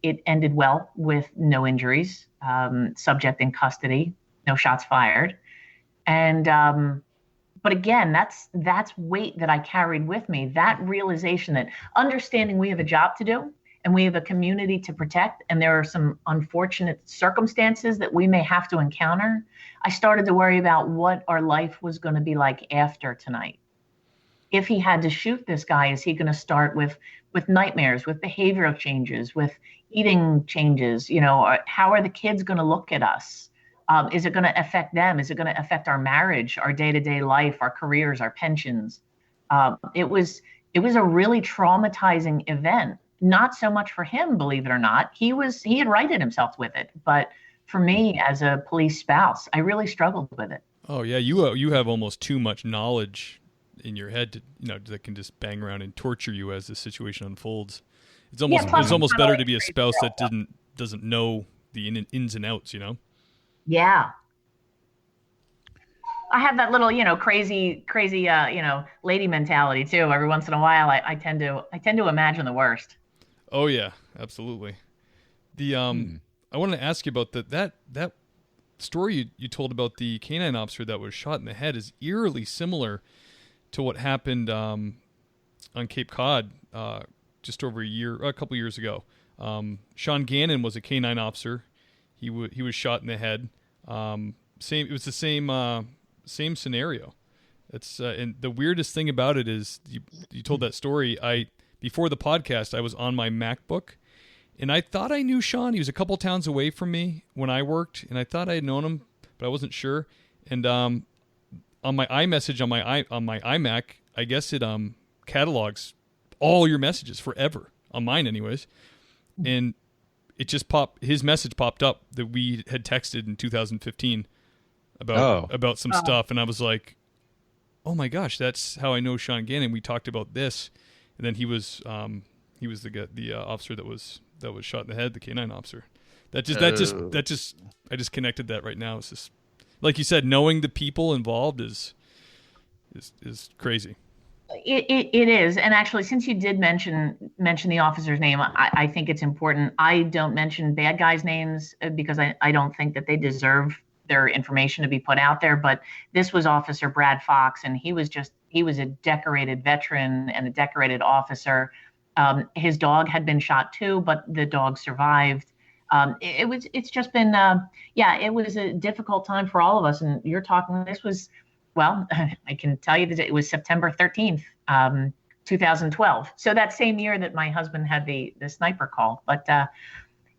it ended well with no injuries, subject in custody, no shots fired. And but again, that's weight that I carried with me, that realization that understanding we have a job to do and we have a community to protect, and there are some unfortunate circumstances that we may have to encounter. I started to worry about what our life was going to be like after tonight. If he had to shoot this guy, is he going to start with nightmares, with behavioral changes, with eating changes? You know, how are the kids going to look at us? Is it going to affect them? Is it going to affect our marriage, our day-to-day life, our careers, our pensions? It was a really traumatizing event. Not so much for him, believe it or not. He had righted himself with it, but for me as a police spouse, I really struggled with it. Oh yeah, you have almost too much knowledge in your head to, that can just bang around and torture you as the situation unfolds. It's almost better to be a spouse that doesn't know the ins and outs, Yeah. I have that little, crazy, lady mentality too. Every once in a while, I tend to imagine the worst. Oh yeah, absolutely. I wanted to ask you about that story you told about the canine officer that was shot in the head is eerily similar to what happened on Cape Cod just over a couple years ago. Sean Gannon was a canine officer. He was shot in the head. It was the same scenario. It's and the weirdest thing about it is you told that story. Before the podcast, I was on my MacBook, and I thought I knew Sean. He was a couple towns away from me when I worked, and I thought I had known him, but I wasn't sure. And on my iMessage on my iMac, I guess it catalogs all your messages forever on mine, anyways. And it just his message popped up that we had texted in 2015 about some stuff, and I was like, Oh my gosh, that's how I know Sean Gannon. We talked about this, and then he was the officer that was shot in the head, the K-9 officer. I just connected that right now. It's just like you said, knowing the people involved is crazy. It is, and actually, since you did mention the officer's name, I think it's important. I don't mention bad guys' names because I don't think that they deserve their information to be put out there. But this was Officer Brad Fox, and he was a decorated veteran and a decorated officer. His dog had been shot too, but the dog survived. It's just been it was a difficult time for all of us. And you're talking, this was, well, I can tell you that it was September 13th, 2012. So that same year that my husband had the sniper call. But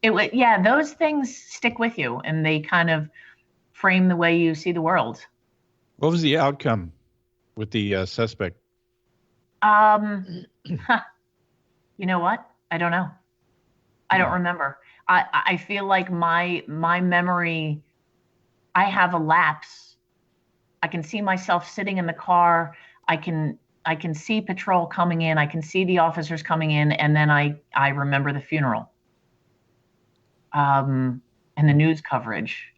those things stick with you, and they kind of frame the way you see the world. What was the outcome with the suspect? You know what? I don't know. I don't remember. I feel like my memory, I have a lapse. I can see myself sitting in the car. I can see patrol coming in. I can see the officers coming in, and then I remember the funeral, and the news coverage,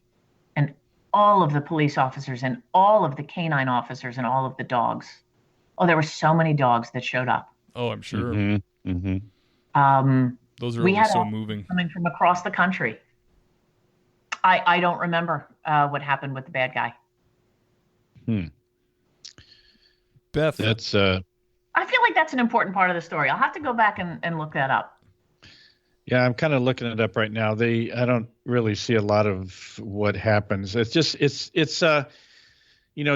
and all of the police officers, and all of the canine officers, and all of the dogs. Oh, there were so many dogs that showed up. Oh, I'm sure. Mm-hmm. Mm-hmm. Those are always so moving. Coming from across the country. I don't remember what happened with the bad guy. Beth, that's I feel like that's an important part of the story. I'll have to go back and look that up. Yeah, I'm kind of looking it up right now. I don't really see a lot of what happens. It's just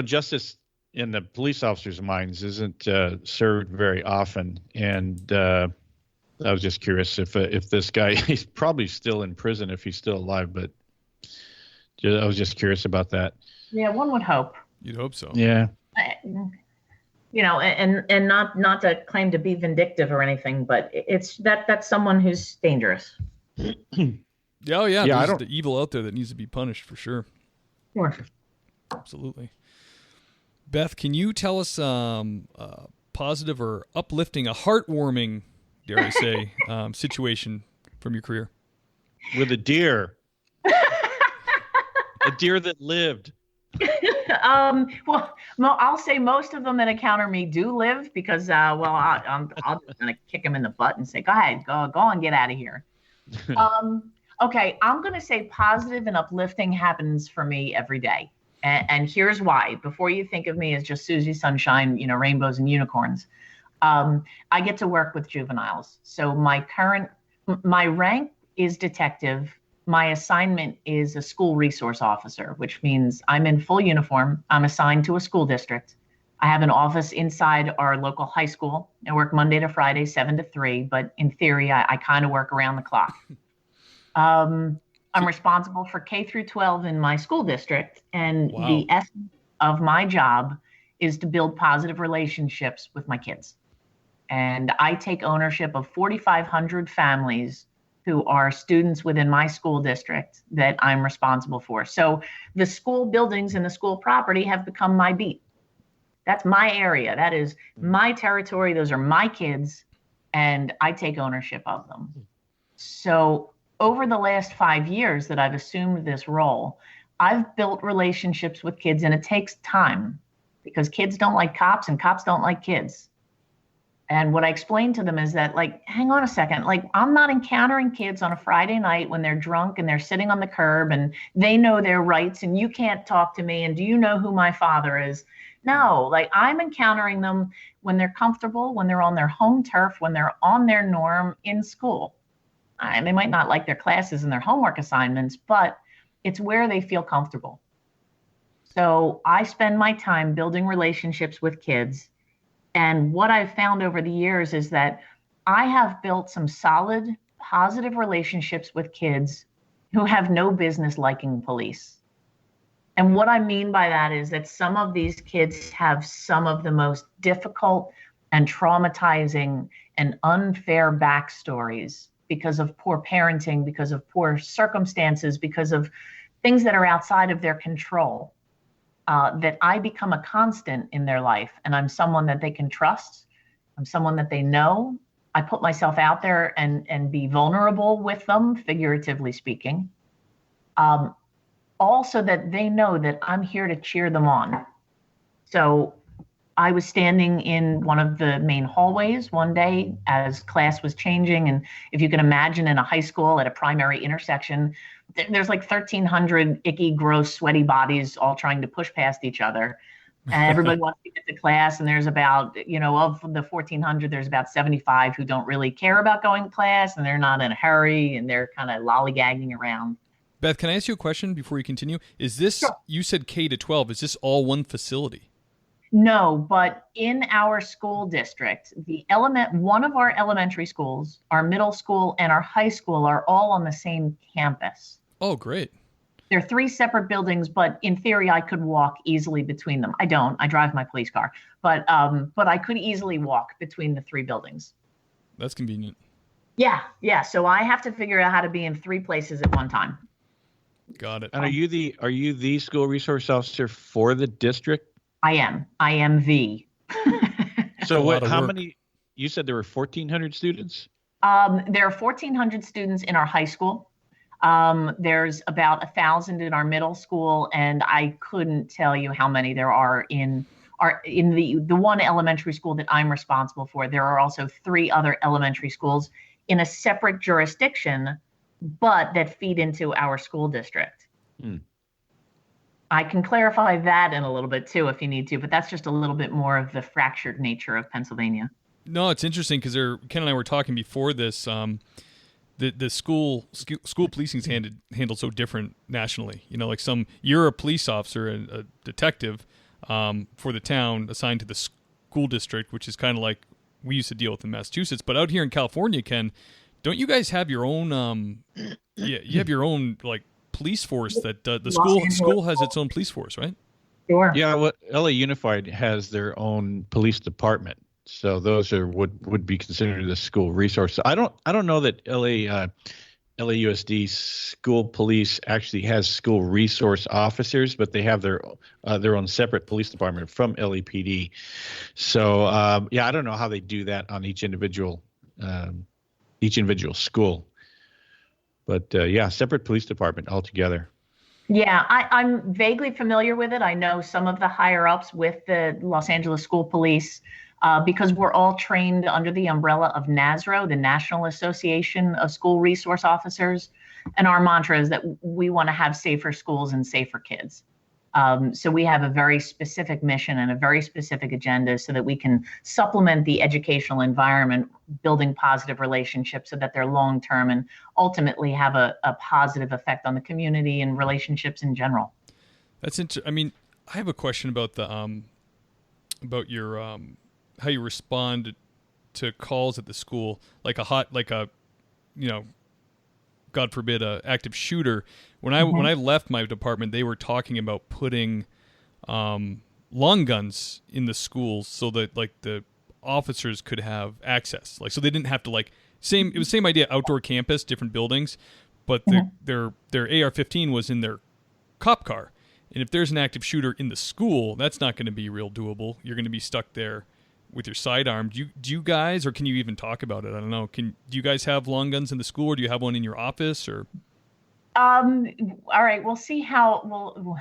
justice in the police officers' minds isn't served very often. And I was just curious if this guy, he's probably still in prison if he's still alive, but I was just curious about that. Yeah, one would hope. You'd hope so. Yeah. And not to claim to be vindictive or anything, but it's that's someone who's dangerous. Yeah, there's the evil out there that needs to be punished for sure. Sure. Absolutely. Beth, can you tell us positive or uplifting, a heartwarming, dare I say, situation from your career? With a deer. A deer that lived. Well, I'll say most of them that encounter me do live because, I'll just kind of kick them in the butt and say, go ahead, go and get out of here. Okay, I'm going to say positive and uplifting happens for me every day. And here's why. Before you think of me as just Susie Sunshine, rainbows and unicorns, I get to work with juveniles. So my rank is detective. My assignment is a school resource officer, which means I'm in full uniform. I'm assigned to a school district. I have an office inside our local high school. I work Monday to Friday, 7 to 3, but in theory, I kind of work around the clock. I'm responsible for K through 12 in my school district, and the essence of my job is to build positive relationships with my kids. And I take ownership of 4,500 families who are students within my school district that I'm responsible for. So the school buildings and the school property have become my beat. That's my area. That is my territory. Those are my kids, and I take ownership of them. So over the last 5 years that I've assumed this role, I've built relationships with kids, and it takes time because kids don't like cops and cops don't like kids. And what I explained to them is that, hang on a second, I'm not encountering kids on a Friday night when they're drunk and they're sitting on the curb and they know their rights and you can't talk to me. And do you know who my father is? No, I'm encountering them when they're comfortable, when they're on their home turf, when they're on their norm in school. And they might not like their classes and their homework assignments, but it's where they feel comfortable. So I spend my time building relationships with kids. And what I've found over the years is that I have built some solid, positive relationships with kids who have no business liking police. And what I mean by that is that some of these kids have some of the most difficult and traumatizing and unfair backstories because of poor parenting, because of poor circumstances, because of things that are outside of their control. that I become a constant in their life, and I'm someone that they can trust. I'm someone that they know. I put myself out there and be vulnerable with them, figuratively speaking. Also that they know that I'm here to cheer them on. So I was standing in one of the main hallways one day as class was changing. And if you can imagine, in a high school at a primary intersection, there's like 1,300 icky, gross, sweaty bodies all trying to push past each other. And everybody wants to get to class. And there's about, of the 1,400, there's about 75 who don't really care about going to class, and they're not in a hurry, and they're kind of lollygagging around. Beth, can I ask you a question before you continue? Is this, sure. You said K to 12, is this all one facility? No, but in our school district, one of our elementary schools, our middle school, and our high school are all on the same campus. Oh, great. They're 3 separate buildings, but in theory, I could walk easily between them. I don't. I drive my police car, but I could easily walk between the 3 buildings. That's convenient. Yeah. So I have to figure out how to be in 3 places at one time. Got it. And are you the school resource officer for the district? I am the. So how many? You said there were 1,400 students? There are 1,400 students in our high school. There's about 1,000 in our middle school, and I couldn't tell you how many there are in the one elementary school that I'm responsible for. There are also 3 other elementary schools in a separate jurisdiction, but that feed into our school district. I can clarify that in a little bit too if you need to, but that's just a little bit more of the fractured nature of Pennsylvania. No, it's interesting because Ken and I were talking before this. The school policing is handled so different nationally. Like you're a police officer and a detective for the town assigned to the school district, which is kind of like we used to deal with in Massachusetts. But out here in California, Ken, don't you guys have your own? You have your own like police force that the school has its own police force, right? Sure. Yeah. What LA Unified has their own police department. So those would be considered the school resource. I don't know that LAUSD school police actually has school resource officers, but they have their own separate police department from LAPD. So I don't know how they do that on each individual school. But separate police department altogether. Yeah, I'm vaguely familiar with it. I know some of the higher ups with the Los Angeles School Police. Because we're all trained under the umbrella of NASRO, the National Association of School Resource Officers. And our mantra is that we want to have safer schools and safer kids. So we have a very specific mission and a very specific agenda so that we can supplement the educational environment, building positive relationships so that they're long-term and ultimately have a positive effect on the community and relationships in general. That's interesting. I mean, I have a question about about your how you respond to calls at the school, like God forbid, a active shooter. When I left my department, they were talking about putting long guns in the schools so that like the officers could have access, like so they didn't have to it was the same idea, outdoor campus, different buildings, but their AR-15 was in their cop car, and if there's an active shooter in the school, that's not going to be real doable. You're going to be stuck there with your sidearm. Do you guys, or can you even talk about it? I don't know. Do you guys have long guns in the school, or do you have one in your office, or? All right. We'll see how.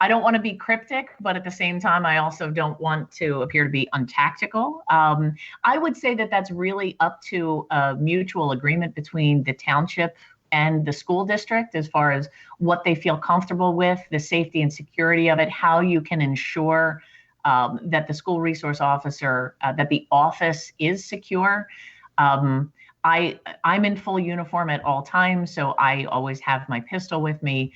I don't want to be cryptic, but at the same time, I also don't want to appear to be untactical. I would say that that's really up to a mutual agreement between the township and the school district as far as what they feel comfortable with, the safety and security of it, how you can ensure that the school resource officer, that the office is secure. I'm in full uniform at all times, so I always have my pistol with me.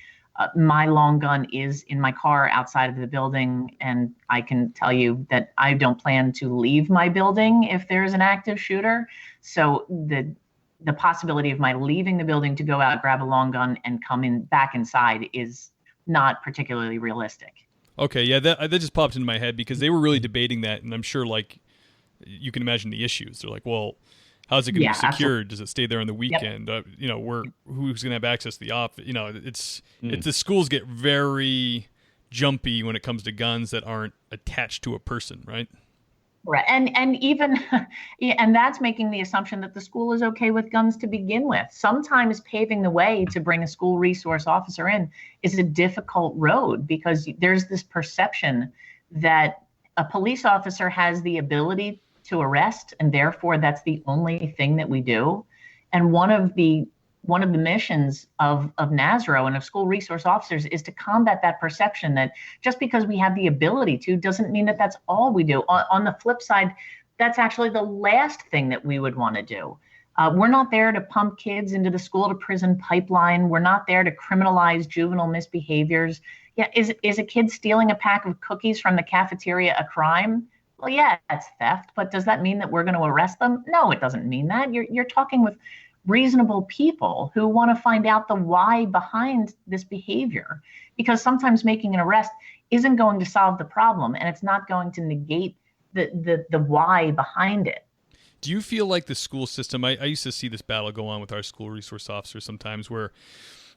My long gun is in my car outside of the building, and I can tell you that I don't plan to leave my building if there's an active shooter. So the possibility of my leaving the building to go out, grab a long gun, and come back inside is not particularly realistic. Okay, yeah, that just popped into my head because they were really debating that, and I'm sure, like, you can imagine the issues. They're like, well, how's it going to be secured? Absolutely. Does it stay there on the weekend? Yep. Who's going to have access to the office? The schools get very jumpy when it comes to guns that aren't attached to a person, right? Right. And even, and that's making the assumption that the school is okay with guns to begin with. Sometimes paving the way to bring a school resource officer in is a difficult road because there's this perception that a police officer has the ability to arrest, and therefore that's the only thing that we do. And one of the missions of NASRO and of school resource officers is to combat that perception that just because we have the ability to doesn't mean that that's all we do. On the flip side, that's actually the last thing that we would want to do. We're not there to pump kids into the school to prison pipeline. We're not there to criminalize juvenile misbehaviors. Yeah, is a kid stealing a pack of cookies from the cafeteria a crime? Well, yeah, that's theft, but does that mean that we're going to arrest them? No, it doesn't mean that. You're talking with reasonable people who want to find out the why behind this behavior, because sometimes making an arrest isn't going to solve the problem, and it's not going to negate the why behind it. Do you feel like the school system, I used to see this battle go on with our school resource officers sometimes where,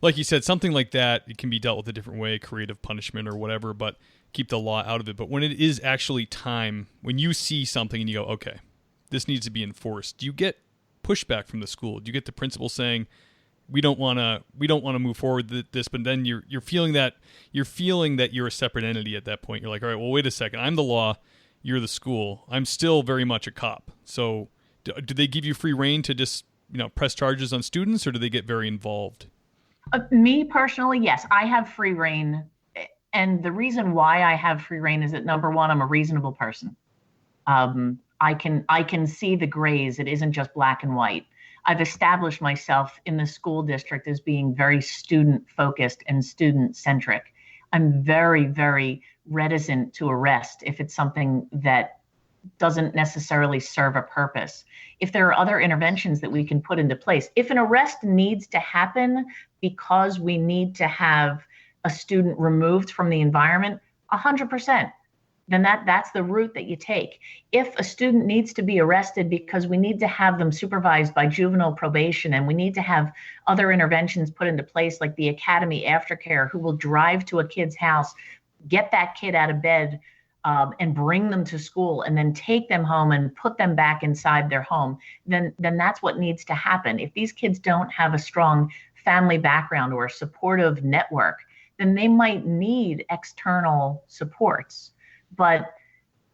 like you said, something like that, it can be dealt with a different way, creative punishment or whatever, but keep the law out of it. But when it is actually time, when you see something and you go, okay, this needs to be enforced, do you get pushback from the school? Do you get the principal saying, we don't want to move forward with this, but then you're feeling that you're a separate entity at that point. You're like, all right, well, wait a second. I'm the law. You're the school. I'm still very much a cop. So do they give you free rein to just, press charges on students, or do they get very involved? Me personally, yes, I have free rein. And the reason why I have free rein is that, number one, I'm a reasonable person. I can see the grays. It isn't just black and white. I've established myself in the school district as being very student focused and student centric. I'm very, very reticent to arrest if it's something that doesn't necessarily serve a purpose. If there are other interventions that we can put into place, if an arrest needs to happen because we need to have a student removed from the environment, 100%. Then that's the route that you take. If a student needs to be arrested because we need to have them supervised by juvenile probation and we need to have other interventions put into place like the academy aftercare who will drive to a kid's house, get that kid out of bed and bring them to school and then take them home and put them back inside their home, then that's what needs to happen. If these kids don't have a strong family background or a supportive network, then they might need external supports. But,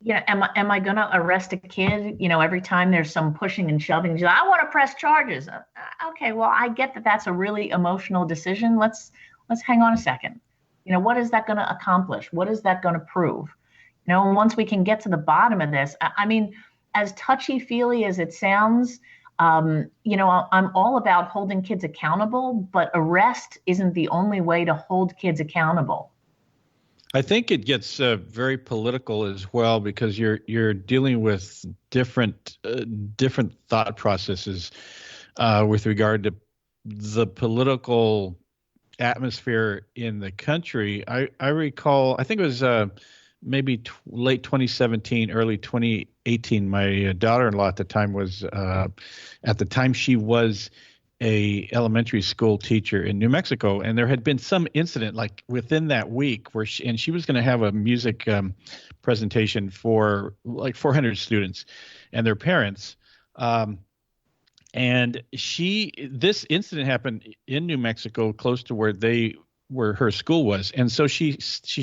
am I going to arrest a kid, every time there's some pushing and shoving? I want to press charges. Okay, well, I get that that's a really emotional decision. Let's hang on a second. What is that going to accomplish? What is that going to prove? And once we can get to the bottom of this, I mean, as touchy-feely as it sounds, I'm all about holding kids accountable, but arrest isn't the only way to hold kids accountable. I think it gets very political as well because you're dealing with different thought processes with regard to the political atmosphere in the country. I recall, I think it was maybe late 2017, early 2018. My daughter-in-law at the time was she was a elementary school teacher in New Mexico, and there had been some incident like within that week where she was going to have a music presentation for like 400 students and their parents. And this incident happened in New Mexico, close to where her school was. And so she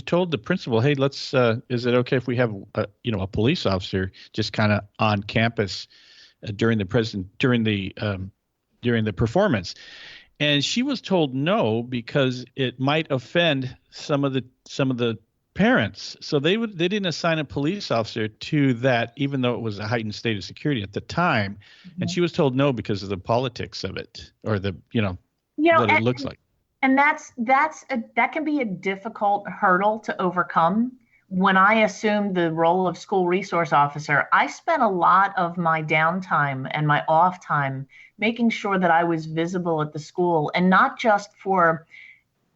told the principal, hey, let's, is it okay if we have a police officer just kind of on campus during the performance? And she was told no, because it might offend some of the parents. So they didn't assign a police officer to that, even though it was a heightened state of security at the time. Mm-hmm. And she was told no because of the politics of it, or what it looks like. And that can be a difficult hurdle to overcome. When I assumed the role of school resource officer, I spent a lot of my downtime and my off time making sure that I was visible at the school, and not just for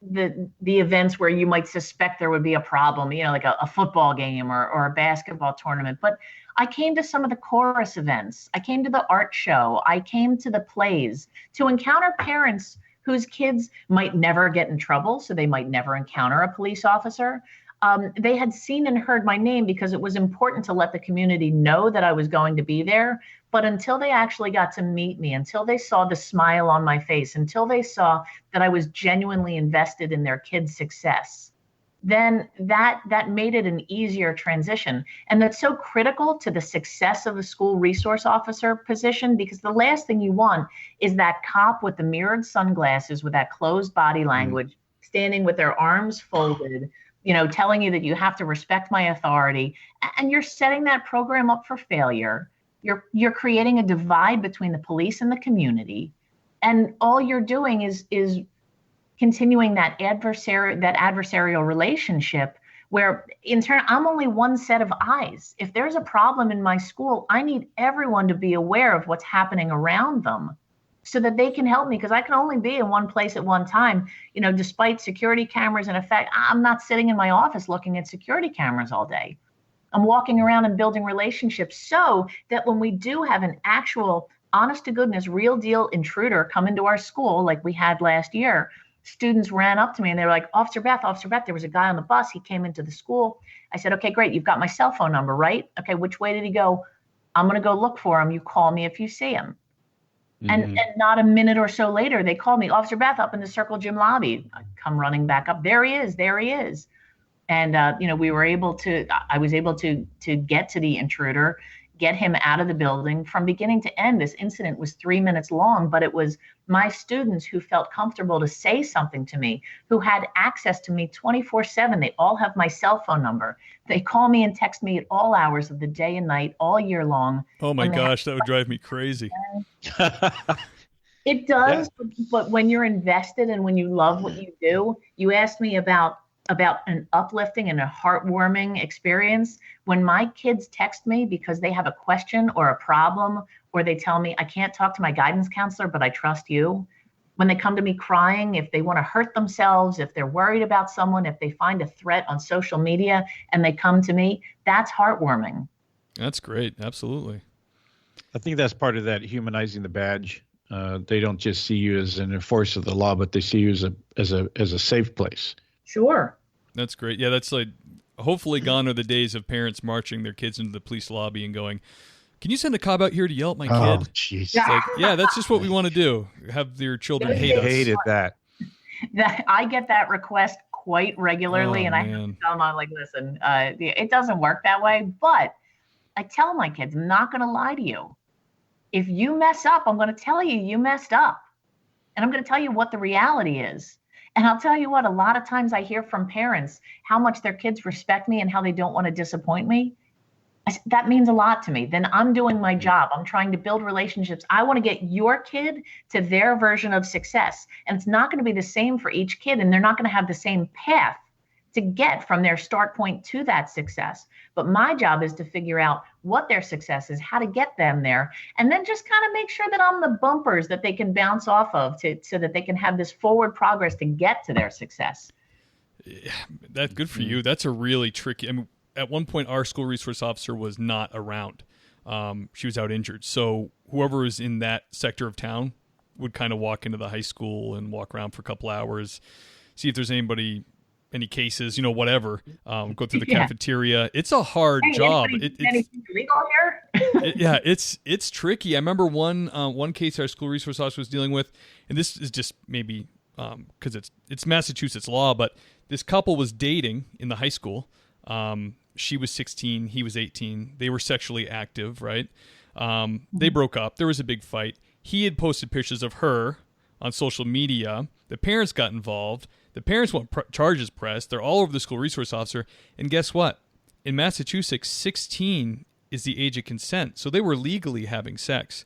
the events where you might suspect there would be a problem, like a football game or a basketball tournament. But I came to some of the chorus events. I came to the art show. I came to the plays to encounter parents whose kids might never get in trouble, so they might never encounter a police officer. They had seen and heard my name because it was important to let the community know that I was going to be there. But until they actually got to meet me, until they saw the smile on my face, until they saw that I was genuinely invested in their kids' success, then that made it an easier transition. And that's so critical to the success of a school resource officer position, because the last thing you want is that cop with the mirrored sunglasses with that closed body language, standing with their arms folded, telling you that you have to respect my authority. And you're setting that program up for failure. You're creating a divide between the police and the community. And all you're doing is continuing that adversarial relationship where in turn, I'm only one set of eyes. If there's a problem in my school, I need everyone to be aware of what's happening around them so that they can help me, because I can only be in one place at one time. Despite security cameras in effect, I'm not sitting in my office looking at security cameras all day. I'm walking around and building relationships so that when we do have an actual, honest to goodness, real deal intruder come into our school like we had last year, students ran up to me and they were like, Officer Beth, there was a guy on the bus. He came into the school. I said, okay, great. You've got my cell phone number, right? Okay, which way did he go? I'm going to go look for him. You call me if you see him. And not a minute or so later, they called me, Officer Beth, up in the Circle Gym lobby. I come running back up. There he is. And, I was able to get to the intruder, get him out of the building. From beginning to end, this incident was 3 minutes long, but it was my students who felt comfortable to say something to me, who had access to me 24/7. They all have my cell phone number. They call me and text me at all hours of the day and night, all year long. Oh my gosh, that would drive me crazy. It does, but when you're invested and when you love what you do, you asked me about an uplifting and a heartwarming experience. When my kids text me because they have a question or a problem, or they tell me, I can't talk to my guidance counselor, but I trust you. When they come to me crying, if they want to hurt themselves, if they're worried about someone, if they find a threat on social media and they come to me, that's heartwarming. That's great. Absolutely. I think that's part of that humanizing the badge. They don't just see you as an enforcer of the law, but they see you as a safe place. Sure. That's great. Yeah, that's like, hopefully gone are the days of parents marching their kids into the police lobby and going, can you send a cop out here to yell at my kid? Oh, jeez. Like, yeah, that's just what we want to do. Have your children hate us. Hated that. I get that request quite regularly, and I have to tell them, I'm like, listen, it doesn't work that way. But I tell my kids, I'm not going to lie to you. If you mess up, I'm going to tell you messed up. And I'm going to tell you what the reality is. And I'll tell you what, a lot of times I hear from parents how much their kids respect me and how they don't want to disappoint me. That means a lot to me. Then I'm doing my job. I'm trying to build relationships. I want to get your kid to their version of success. And it's not going to be the same for each kid. And they're not going to have the same path to get from their start point to that success. But my job is to figure out what their success is, how to get them there, and then just kind of make sure that I'm the bumpers that they can bounce off of so that they can have this forward progress to get to their success. Yeah, that's good for you. That's a really tricky, I mean, at one point, our school resource officer was not around. She was out injured. So whoever was in that sector of town would kind of walk into the high school and walk around for a couple hours, see if there's any cases, whatever, go through the cafeteria. It's a hard job. Anything illegal here? It's tricky. I remember one case our school resource officer was dealing with, and this is just maybe because it's Massachusetts law, but this couple was dating in the high school. She was 16, he was 18. They were sexually active, right? They broke up. There was a big fight. He had posted pictures of her on social media. The parents got involved. The parents want charges pressed. They're all over the school resource officer. And guess what? In Massachusetts, 16 is the age of consent. So they were legally having sex.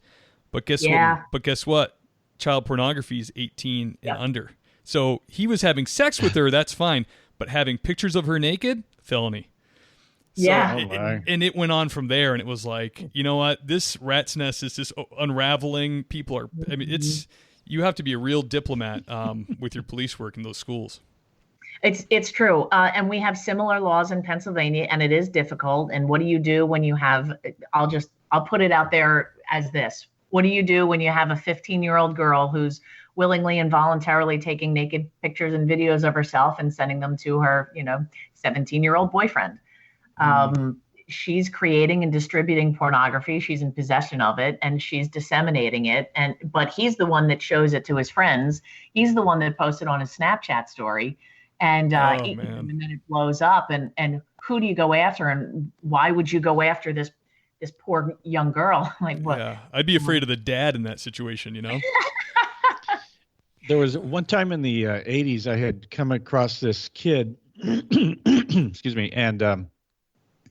But guess what? Child pornography is 18 and under. So he was having sex with her. That's fine. But having pictures of her naked, felony. So, and it went on from there, and it was like, you know what? This rat's nest is just unraveling. People are, I mean, you have to be a real diplomat with your police work in those schools. It's true. And we have similar laws in Pennsylvania, and it is difficult. And what do you do when you have, I'll put it out there as this. What do you do when you have a 15-year-old girl who's willingly and voluntarily taking naked pictures and videos of herself and sending them to her, 17-year-old boyfriend. She's creating and distributing pornography. She's in possession of it, and she's disseminating it. But he's the one that shows it to his friends. He's the one that posted on his Snapchat story. And and then it blows up. And who do you go after? And why would you go after this poor young girl? Like, what? Yeah, I'd be afraid of the dad in that situation, There was one time in the 80s I had come across this kid, excuse me, and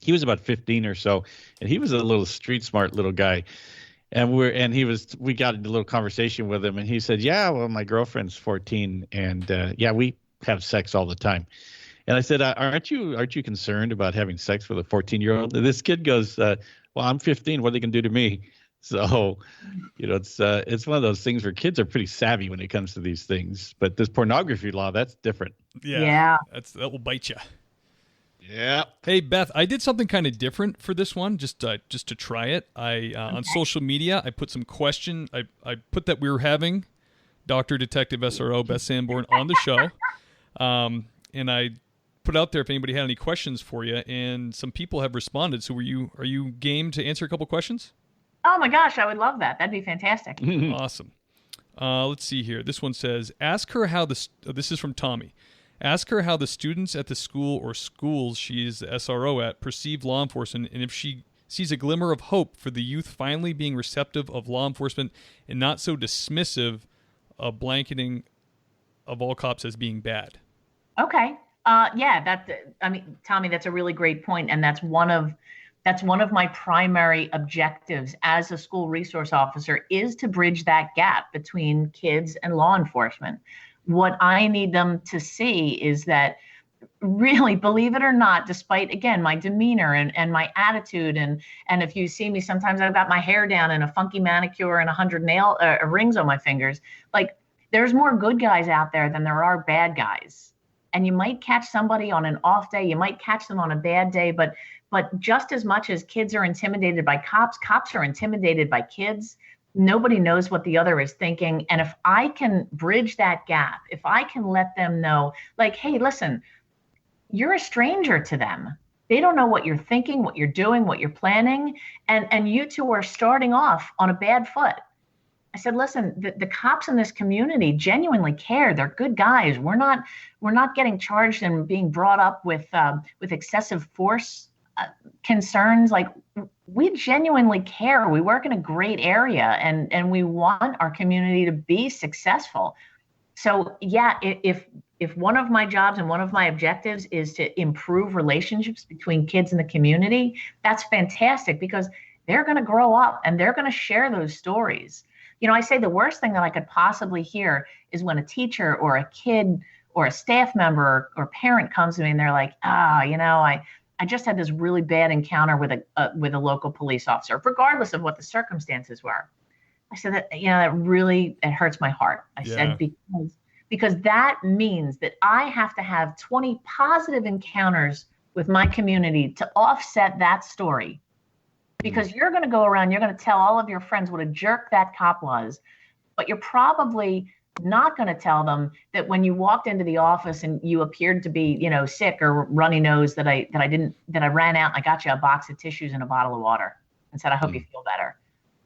he was about 15 or so, and he was a little street smart little guy. And we got into a little conversation with him, and he said, "Yeah, well, my girlfriend's 14, and we have sex all the time." And I said, "Aren't you concerned about having sex with a 14-year-old?" And this kid goes, "Well, I'm 15. What are they gonna do to me?" So, it's one of those things where kids are pretty savvy when it comes to these things. But this pornography law, that's different. Yeah. That will bite you. Yeah. Hey, Beth, I did something kind of different for this one, just to try it. On social media, I put some question. I put that we were having Dr. Detective SRO Beth Sandborn on the show, and I put out there if anybody had any questions for you, and some people have responded. So are you game to answer a couple questions? Oh my gosh, I would love that. That'd be fantastic. Awesome. Let's see here. This one says, ask her how this is from Tommy. Ask her how the students at the school or schools she is the SRO at perceive law enforcement, and if she sees a glimmer of hope for the youth finally being receptive of law enforcement and not so dismissive of blanketing of all cops as being bad. Okay. Tommy, that's a really great point, and that's one of my primary objectives as a school resource officer is to bridge that gap between kids and law enforcement. What I need them to see is that, really, believe it or not, despite, again, my demeanor and my attitude, and if you see me, sometimes I've got my hair down and a funky manicure and 100 nail rings on my fingers. Like, there's more good guys out there than there are bad guys. And you might catch somebody on an off day, you might catch them on a bad day, but just as much as kids are intimidated by cops, cops are intimidated by kids. Nobody knows what the other is thinking. And if I can bridge that gap, if I can let them know, like, hey, listen, you're a stranger to them. They don't know what you're thinking, what you're doing, what you're planning. And you two are starting off on a bad foot. I said, listen, the cops in this community genuinely care. They're good guys. We're not getting charged and being brought up with excessive force concerns. Like, we genuinely care. We work in a great area, and we want our community to be successful. So yeah, if one of my jobs and one of my objectives is to improve relationships between kids in the community, that's fantastic, because they're going to grow up and they're going to share those stories. I say the worst thing that I could possibly hear is when a teacher or a kid or a staff member or parent comes to me and they're like, I just had this really bad encounter with a local police officer, regardless of what the circumstances were. I said that, it hurts my heart. I said, because that means that I have to have 20 positive encounters with my community to offset that story. Because you're going to go around, you're going to tell all of your friends what a jerk that cop was, but you're probably not going to tell them that when you walked into the office and you appeared to be, sick or runny nose, that I ran out and I got you a box of tissues and a bottle of water and said, I hope you feel better.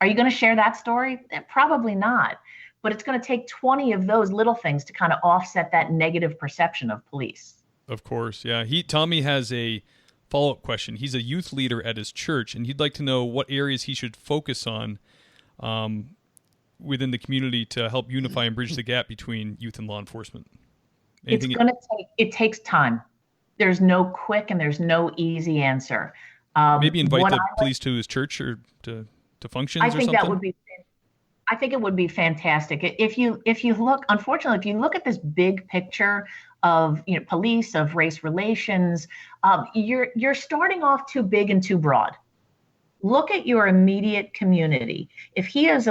Are you going to share that story? Probably not. But it's going to take 20 of those little things to kind of offset that negative perception of police. Of course, yeah. Tommy has a follow-up question. He's a youth leader at his church, and he'd like to know what areas he should focus on within the community to help unify and bridge the gap between youth and law enforcement. It takes time. There's no quick and there's no easy answer. Maybe invite the police to his church or to functions or something? I think it would be fantastic. If you look, unfortunately, if you look at this big picture of police, of race relations, you're starting off too big and too broad. Look at your immediate community. If he is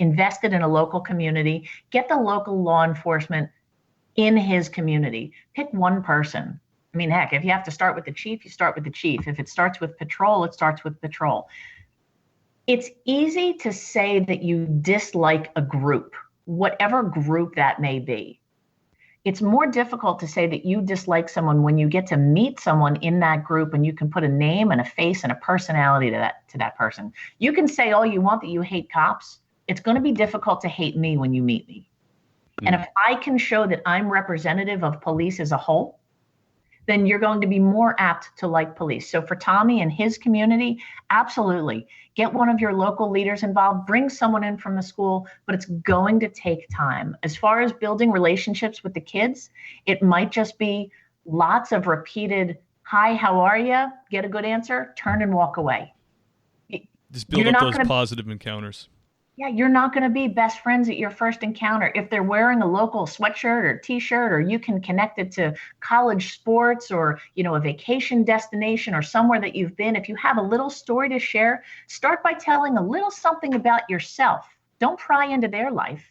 invested in a local community, get the local law enforcement in his community. Pick one person. I mean, heck, if you have to start with the chief, you start with the chief. If it starts with patrol, it starts with patrol. It's easy to say that you dislike a group whatever group that may be. It's more difficult to say that you dislike someone when you get to meet someone in that group and you can put a name and a face and a personality to that person. You can say all you want that you hate cops. It's going to be difficult to hate me when you meet me. And if I can show that I'm representative of police as a whole, then you're going to be more apt to like police. So for Tommy and his community, absolutely. Get one of your local leaders involved, bring someone in from the school, but it's going to take time. As far as building relationships with the kids, it might just be lots of repeated, hi, how are you? Get a good answer, turn and walk away. Just build up those positive encounters. Yeah, you're not going to be best friends at your first encounter. If they're wearing a local sweatshirt or t-shirt, or you can connect it to college sports or, a vacation destination or somewhere that you've been, if you have a little story to share, start by telling a little something about yourself. Don't pry into their life.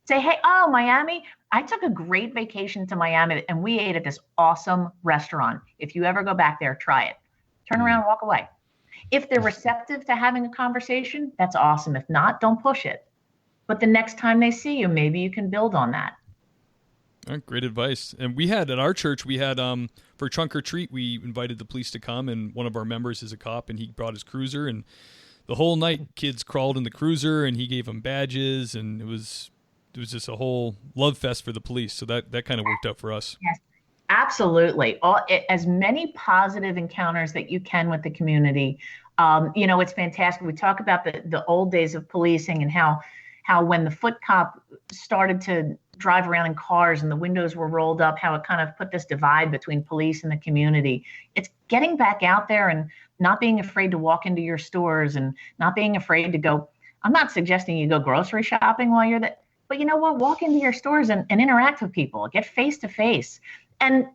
Say, hey, Miami, I took a great vacation to Miami and we ate at this awesome restaurant. If you ever go back there, try it. Turn around and walk away. If they're receptive to having a conversation, that's awesome. If not, don't push it. But the next time they see you, maybe you can build on that. All right, great advice. And we had at our church, for trunk or treat, we invited the police to come, and one of our members is a cop, and he brought his cruiser, and the whole night kids crawled in the cruiser, and he gave them badges, and it was just a whole love fest for the police. So that kind of worked out for us. Yes. Absolutely. As many positive encounters that you can with the community. It's fantastic. We talk about the old days of policing and how when the foot cop started to drive around in cars and the windows were rolled up, how it kind of put this divide between police and the community. It's getting back out there and not being afraid to walk into your stores and not being afraid to go. I'm not suggesting you go grocery shopping while you're there, but you know what? Walk into your stores and interact with people. Get face to face. And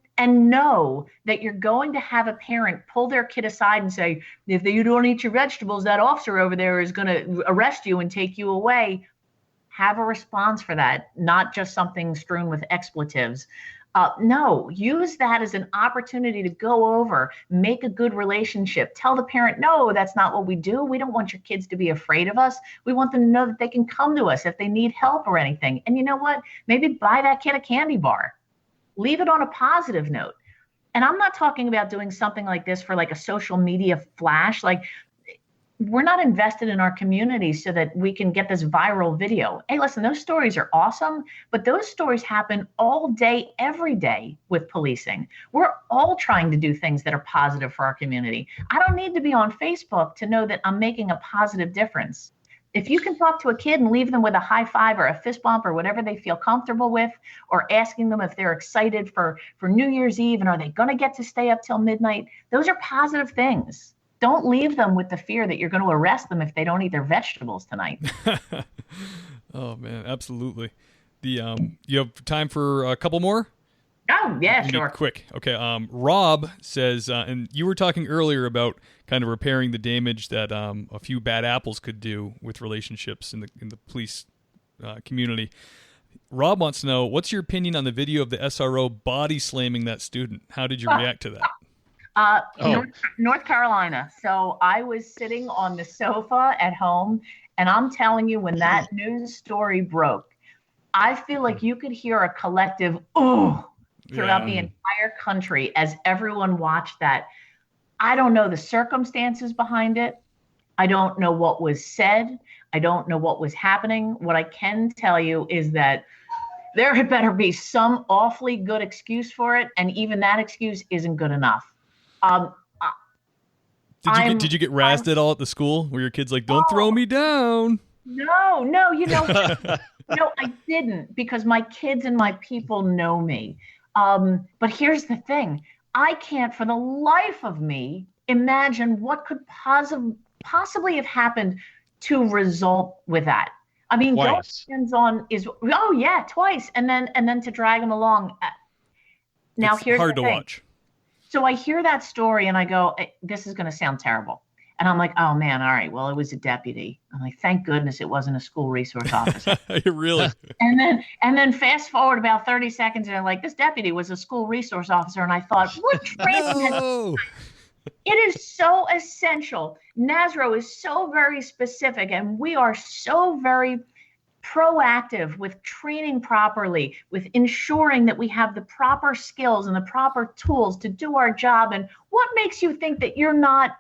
know that you're going to have a parent pull their kid aside and say, if you don't eat your vegetables, that officer over there is going to arrest you and take you away. Have a response for that, not just something strewn with expletives. No, use that as an opportunity to go over, make a good relationship. Tell the parent, no, that's not what we do. We don't want your kids to be afraid of us. We want them to know that they can come to us if they need help or anything. And you know what? Maybe buy that kid a candy bar. Leave it on a positive note. And I'm not talking about doing something like this for like a social media flash. Like, we're not invested in our community so that we can get this viral video. Hey, listen, those stories are awesome, but those stories happen all day, every day with policing. We're all trying to do things that are positive for our community. I don't need to be on Facebook to know that I'm making a positive difference. If you can talk to a kid and leave them with a high five or a fist bump or whatever they feel comfortable with, or asking them if they're excited for New Year's Eve and are they going to get to stay up till midnight, those are positive things. Don't leave them with the fear that you're going to arrest them if they don't eat their vegetables tonight. Oh, man, absolutely. You have time for a couple more? Oh, yeah, sure. Quick. Okay. Rob says, and you were talking earlier about kind of repairing the damage that a few bad apples could do with relationships in the police community. Rob wants to know, what's your opinion on the video of the SRO body slamming that student? How did you react to that? North Carolina. So I was sitting on the sofa at home, and I'm telling you, when that news story broke, I feel like you could hear a collective "ooh" throughout the entire country as everyone watched that. I don't know the circumstances behind it. I don't know what was said. I don't know what was happening. What I can tell you is that there had better be some awfully good excuse for it, and even that excuse isn't good enough. Did you get razzed at all at the school? Where your kid's like, "Don't throw me down"? No, no, I didn't, because my kids and my people know me. But here's the thing. I can't for the life of me imagine what could possibly have happened to result with that. I mean, twice. Twice. And then to drag them along. Now, it's here's hard the to thing. watch. So I hear that story and I go, this is going to sound terrible. And I'm like, oh man, all right, well, it was a deputy. I'm like, thank goodness it wasn't a school resource officer. Really? And then fast forward about 30 seconds and I'm like, this deputy was a school resource officer. And I thought, what training? No. It is so essential. NASRO is so very specific, and we are so very proactive with training properly, with ensuring that we have the proper skills and the proper tools to do our job. And what makes you think that you're not,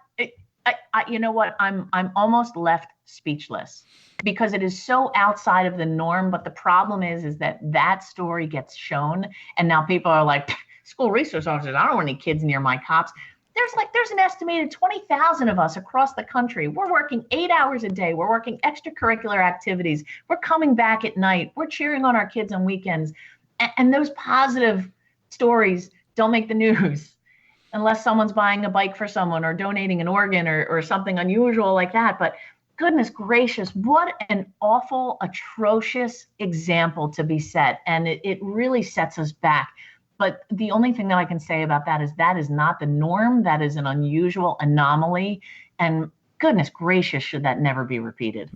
you know what, I'm almost left speechless because it is so outside of the norm. But the problem is that story gets shown. And now people are like, school resource officers, I don't want any kids near my cops. There's an estimated 20,000 of us across the country. We're working 8 hours a day. We're working extracurricular activities. We're coming back at night. We're cheering on our kids on weekends. And those positive stories don't make the news unless someone's buying a bike for someone or donating an organ or something unusual like that. But goodness gracious, what an awful, atrocious example to be set. And it really sets us back. But the only thing that I can say about that is not the norm. That is an unusual anomaly. And goodness gracious, should that never be repeated?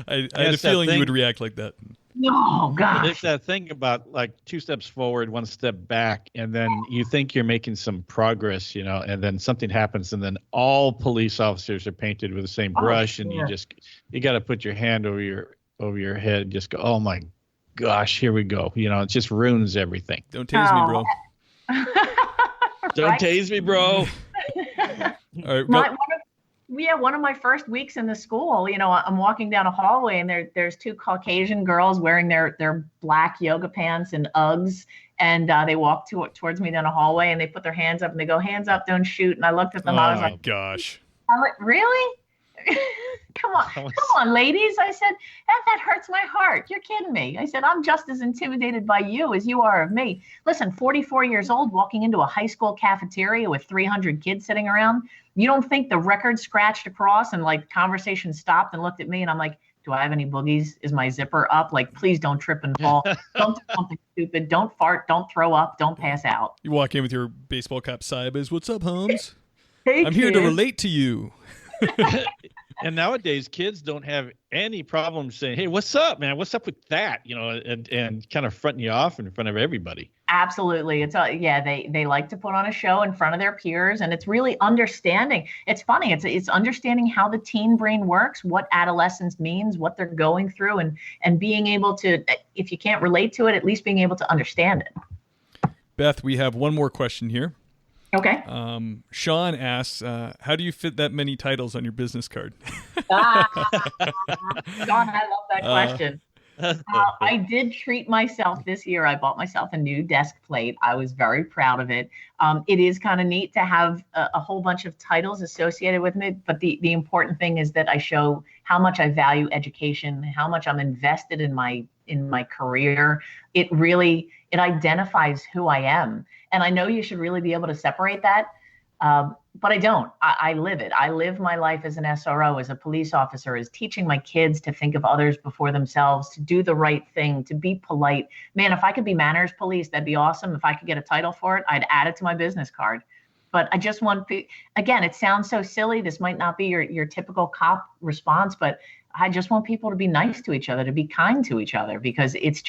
I had a feeling you would react like that. Oh, gosh. There's that thing about like 2 steps forward, 1 step back, and then you think you're making some progress, and then something happens, and then all police officers are painted with the same brush, and you got to put your hand over your head and just go, oh my gosh, here we go. It just ruins everything. Don't tase me, bro. Don't tase me, bro. All right, one of my first weeks in the school, I'm walking down a hallway and there's 2 Caucasian girls wearing their black yoga pants and Uggs. And they walk towards me down a hallway and they put their hands up and they go, hands up, don't shoot. And I looked at them. I was like, gosh. I'm like, really? Come on, ladies. I said, that hurts my heart. You're kidding me. I said, I'm just as intimidated by you as you are of me. Listen, 44 years old, walking into a high school cafeteria with 300 kids sitting around. You don't think the record scratched across and like conversation stopped and looked at me and I'm like, do I have any boogies? Is my zipper up? Like, please don't trip and fall. Don't do something stupid. Don't fart. Don't throw up. Don't pass out. You walk in with your baseball cap Saibas. What's up, Holmes? Hey, I'm here to relate to you. And nowadays, kids don't have any problem saying, hey, what's up, man? What's up with that? And kind of fronting you off in front of everybody. Absolutely. They like to put on a show in front of their peers, and it's really understanding. It's funny. It's understanding how the teen brain works, what adolescence means, what they're going through, and being able to, if you can't relate to it, at least being able to understand it. Beth, we have one more question here. Okay. Sean asks, how do you fit that many titles on your business card? Sean, I love that question. I did treat myself this year. I bought myself a new desk plate. I was very proud of it. It is kind of neat to have a whole bunch of titles associated with it. But the important thing is that I show how much I value education, how much I'm invested in my career. It identifies who I am. And I know you should really be able to separate that. But I don't. I live it. I live my life as an SRO, as a police officer, as teaching my kids to think of others before themselves, to do the right thing, to be polite. Man, if I could be manners police, that'd be awesome. If I could get a title for it, I'd add it to my business card. But I just want, again, it sounds so silly. This might not be your typical cop response, but I just want people to be nice to each other, to be kind to each other, because it's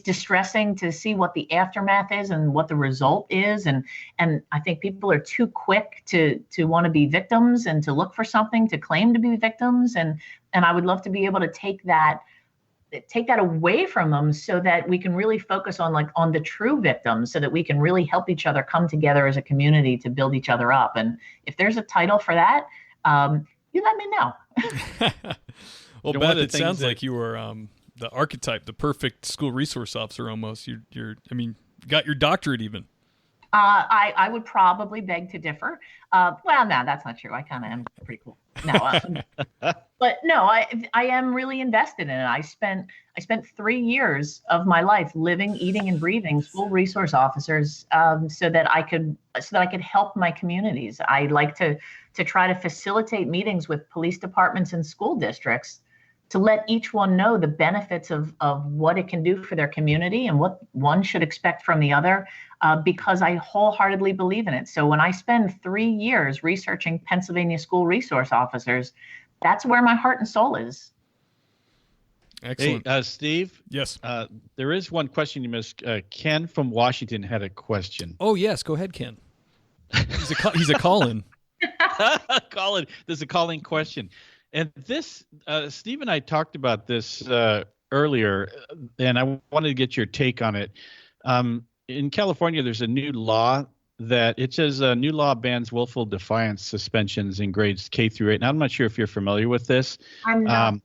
distressing to see what the aftermath is and what the result is. And I think people are too quick to want to be victims and to look for something to claim to be victims. And I would love to be able to take that away from them so that we can really focus on the true victims, so that we can really help each other come together as a community to build each other up. And if there's a title for that, you let me know. Well, Beth, it sounds like you were the archetype, the perfect school resource officer almost. You got your doctorate even. I would probably beg to differ. Well, no, that's not true. I kind of am pretty cool. No, but no, I am really invested in it. I spent 3 years of my life living, eating, and breathing school resource officers, so that I could help my communities. I like to try to facilitate meetings with police departments and school districts to let each one know the benefits of what it can do for their community and what one should expect from the other, because I wholeheartedly believe in it. So when I spend 3 years researching Pennsylvania school resource officers, that's where my heart and soul is. Excellent. Hey, Steve? Yes. There is one question you missed. Ken from Washington had a question. Oh, yes. Go ahead, Ken. He's a call-in. There's a call-in question. And this, Steve and I talked about this earlier, and I wanted to get your take on it. In California, there's a new law that it says a new law bans willful defiance suspensions in grades K through 8. And I'm not sure if you're familiar with this. I'm not.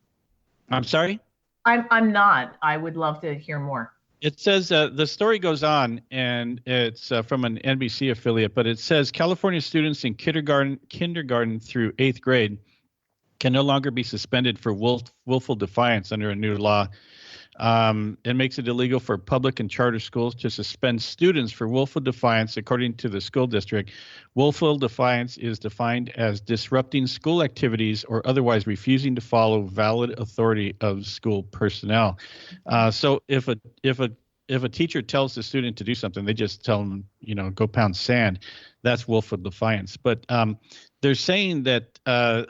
I'm sorry? I'm not. I would love to hear more. It says the story goes on, and it's from an NBC affiliate, but it says California students in kindergarten through 8th grade can no longer be suspended for willful defiance under a new law. It makes it illegal for public and charter schools to suspend students for willful defiance, according to the school district. Willful defiance is defined as disrupting school activities or otherwise refusing to follow valid authority of school personnel. So if a teacher tells the student to do something, they just tell them, go pound sand. That's willful defiance. But they're saying that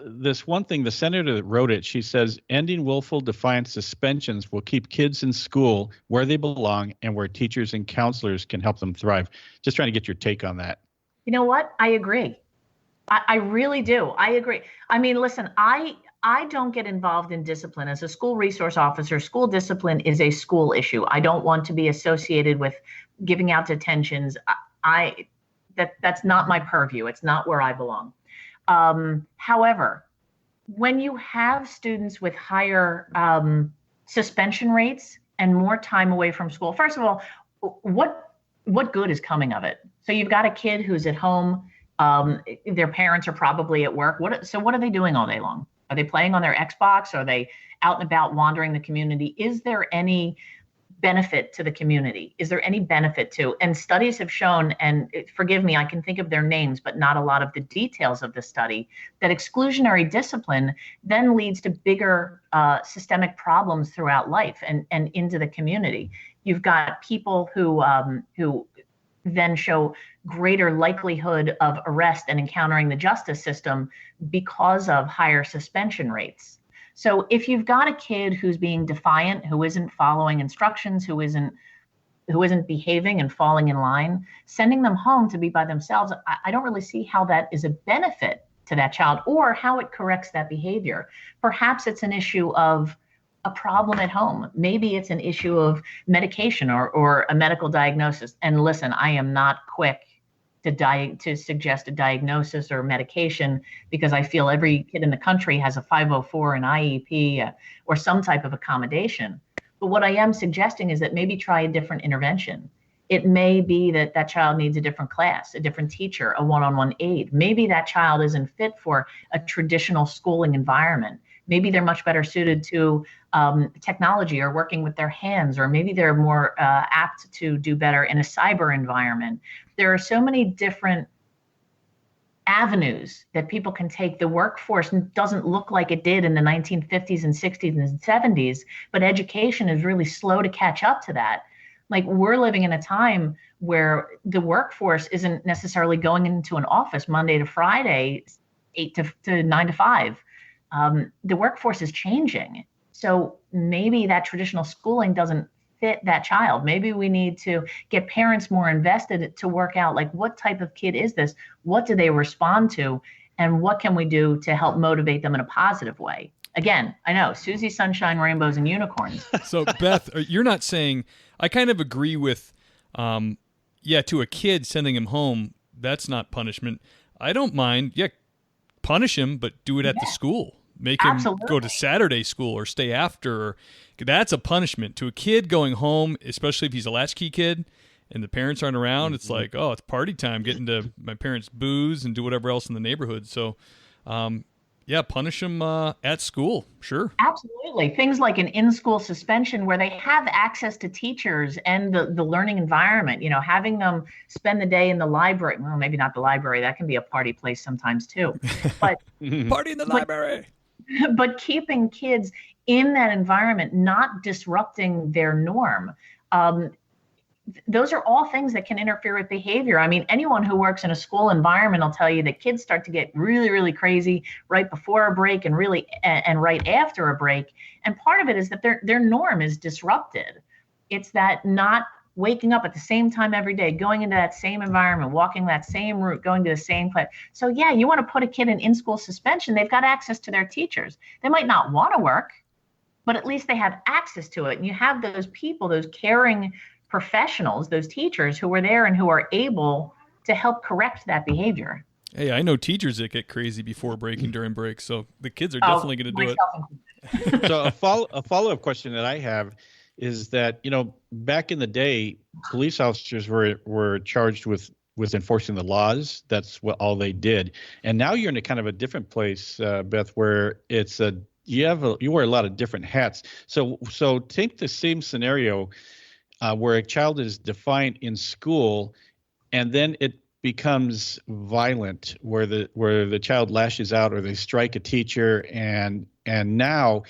this one thing, the senator that wrote it, she says, ending willful defiance suspensions will keep kids in school where they belong and where teachers and counselors can help them thrive. Just trying to get your take on that. You know what? I agree. I really do. I agree. I mean, listen, I don't get involved in discipline. As a school resource officer, school discipline is a school issue. I don't want to be associated with giving out detentions. That's not my purview. It's not where I belong. However, when you have students with higher suspension rates and more time away from school, first of all, what good is coming of it? So you've got a kid who's at home. Their parents are probably at work. What are they doing all day long? Are they playing on their Xbox? Are they out and about wandering the community? Is there any benefit to the community? Is there any benefit to? And studies have shown, and forgive me, I can think of their names, but not a lot of the details of the study, that exclusionary discipline then leads to bigger systemic problems throughout life and into the community. You've got people who then show greater likelihood of arrest and encountering the justice system because of higher suspension rates. So if you've got a kid who's being defiant, who isn't following instructions, who isn't behaving and falling in line, sending them home to be by themselves, I don't really see how that is a benefit to that child or how it corrects that behavior. Perhaps it's an issue of a problem at home. Maybe it's an issue of medication or a medical diagnosis. And listen, I am not quick to suggest a diagnosis or medication because I feel every kid in the country has a 504, an IEP, or some type of accommodation. But what I am suggesting is that maybe try a different intervention. It may be that child needs a different class, a different teacher, a one-on-one aide. Maybe that child isn't fit for a traditional schooling environment. Maybe they're much better suited to technology or working with their hands, or maybe they're more apt to do better in a cyber environment. There are so many different avenues that people can take. The workforce doesn't look like it did in the 1950s and 60s and 70s, but education is really slow to catch up to that. Like, we're living in a time where the workforce isn't necessarily going into an office Monday to Friday, 8 to 9 to 5. The workforce is changing. So maybe that traditional schooling doesn't fit that child. Maybe we need to get parents more invested to work out, like, what type of kid is this? What do they respond to? And what can we do to help motivate them in a positive way? Again, I know, Susie, Sunshine, Rainbows, and Unicorns. So, Beth, you're not saying, I kind of agree with, to a kid, sending him home, that's not punishment. I don't mind, punish him, but do it at the school. Make him go to Saturday school or stay after. That's a punishment. To a kid going home, especially if he's a latchkey kid and the parents aren't around, it's like, oh, it's party time, getting to my parents' booze and do whatever else in the neighborhood. So, punish them at school. Sure. Absolutely. Things like an in-school suspension where they have access to teachers and the learning environment, having them spend the day in the library. Well, maybe not the library. That can be a party place sometimes too. But party in the library. But keeping kids in that environment, not disrupting their norm. Those are all things that can interfere with behavior. I mean, anyone who works in a school environment will tell you that kids start to get really, really crazy right before a break and right after a break. And part of it is that their norm is disrupted. It's that not waking up at the same time every day, going into that same environment, walking that same route, going to the same place. So yeah, you want to put a kid in in-school suspension, they've got access to their teachers. They might not want to work, but at least they have access to it. And you have those people, those caring professionals, those teachers who are there and who are able to help correct that behavior. Hey, I know teachers that get crazy before break and during break, so the kids are definitely going to do it. So a follow-up question that I have is that, back in the day, police officers were charged with enforcing the laws. That's what all they did. And now you're in a kind of a different place, Beth, where it's you wear a lot of different hats. So take the same scenario where a child is defiant in school, and then it becomes violent, where the child lashes out or they strike a teacher, and now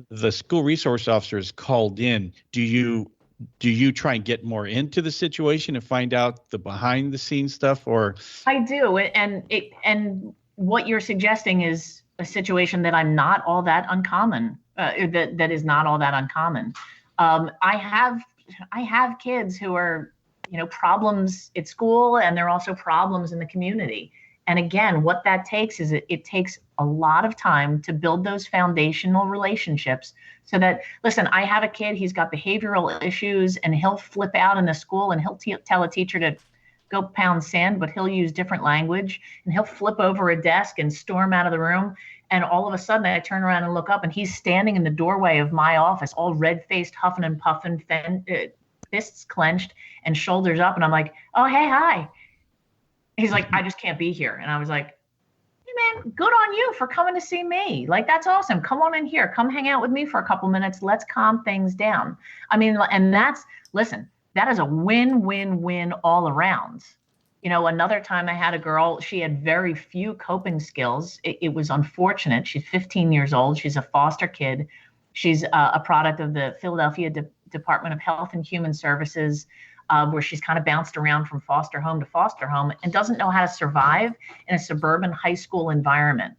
the school resource officer is called in. Do you try and get more into the situation and find out the behind the scenes stuff? Or I do, and what you're suggesting is a situation that I'm not all that uncommon. That is not all that uncommon. I have kids who are problems at school, and they're also problems in the community. And again, what that takes is it takes a lot of time to build those foundational relationships so that, listen, I have a kid, he's got behavioral issues, and he'll flip out in the school, and he'll tell a teacher to go pound sand, but he'll use different language, and he'll flip over a desk and storm out of the room. And all of a sudden I turn around and look up, and he's standing in the doorway of my office, all red-faced, huffing and puffing, fists clenched and shoulders up. And I'm like, oh, hey, hi. He's like, I just can't be here. And I was like, hey, man, good on you for coming to see me. Like, that's awesome. Come on in here. Come hang out with me for a couple minutes. Let's calm things down. I mean, and listen, that is a win-win-win all around. Another time I had a girl, she had very few coping skills. It was unfortunate. She's 15 years old. She's a foster kid. She's a product of the Philadelphia Department of Health and Human Services, where she's kind of bounced around from foster home to foster home and doesn't know how to survive in a suburban high school environment.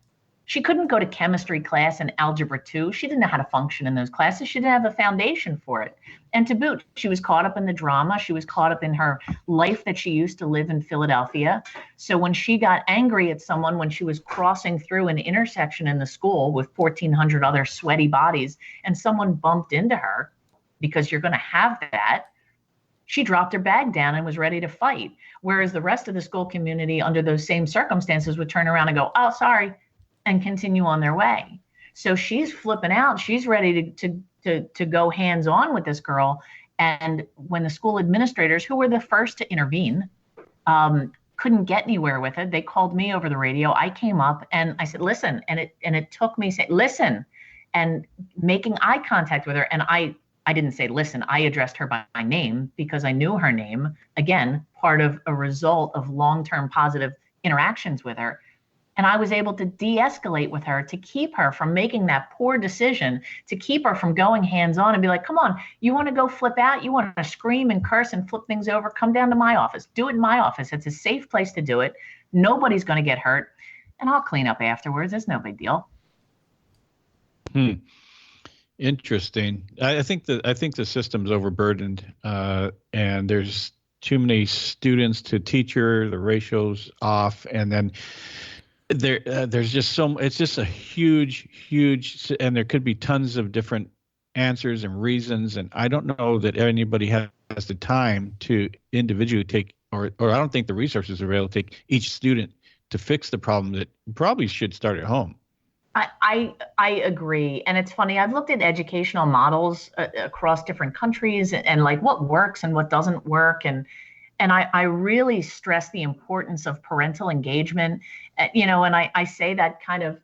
She couldn't go to chemistry class and algebra 2. She didn't know how to function in those classes. She didn't have a foundation for it. And to boot, she was caught up in the drama. She was caught up in her life that she used to live in Philadelphia. So when she got angry at someone, when she was crossing through an intersection in the school with 1,400 other sweaty bodies, and someone bumped into her, because you're going to have that, she dropped her bag down and was ready to fight. Whereas the rest of the school community, under those same circumstances, would turn around and go, oh, sorry, and continue on their way. So she's flipping out. She's ready to go hands-on with this girl. And when the school administrators, who were the first to intervene, couldn't get anywhere with it, they called me over the radio. I came up and I said, listen. And it took me saying, listen, and making eye contact with her. And I didn't say, listen, I addressed her by name because I knew her name. Again, part of a result of long-term positive interactions with her. And I was able to de-escalate with her to keep her from making that poor decision, to keep her from going hands-on and be like, come on, you want to go flip out? You want to scream and curse and flip things over? Come down to my office. Do it in my office. It's a safe place to do it. Nobody's going to get hurt. And I'll clean up afterwards. It's no big deal. Interesting. I think the system's overburdened, and there's too many students to teacher. The ratio's off, and then there's just it's just a huge, and there could be tons of different answers and reasons, and I don't know that anybody has the time to individually take, or I don't think the resources are able to take each student to fix the problem that probably should start at home. I agree. And it's funny, I've looked at educational models across different countries and like what works and what doesn't work. And I really stress the importance of parental engagement, and I say that kind of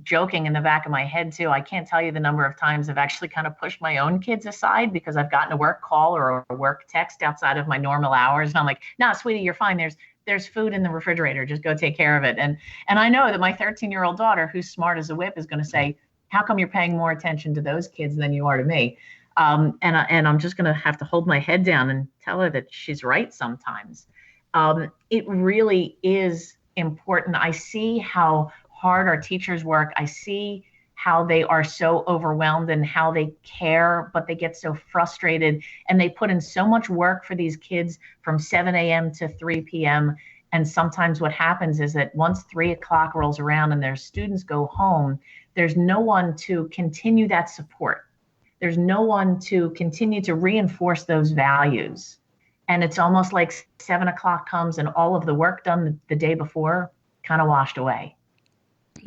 joking in the back of my head too. I can't tell you the number of times I've actually kind of pushed my own kids aside because I've gotten a work call or a work text outside of my normal hours. And I'm like, no, sweetie, you're fine. There's food in the refrigerator. Just go take care of it. And I know that my 13-year-old daughter, who's smart as a whip, is going to say, how come you're paying more attention to those kids than you are to me? And I'm just going to have to hold my head down and tell her that she's right sometimes. It really is important. I see how hard our teachers work. I see how they are so overwhelmed and how they care, but they get so frustrated, and they put in so much work for these kids from 7 a.m. to 3 p.m. And sometimes what happens is that once 3 o'clock rolls around and their students go home, there's no one to continue that support. There's no one to continue to reinforce those values. And it's almost like 7 o'clock comes and all of the work done the day before kind of washed away.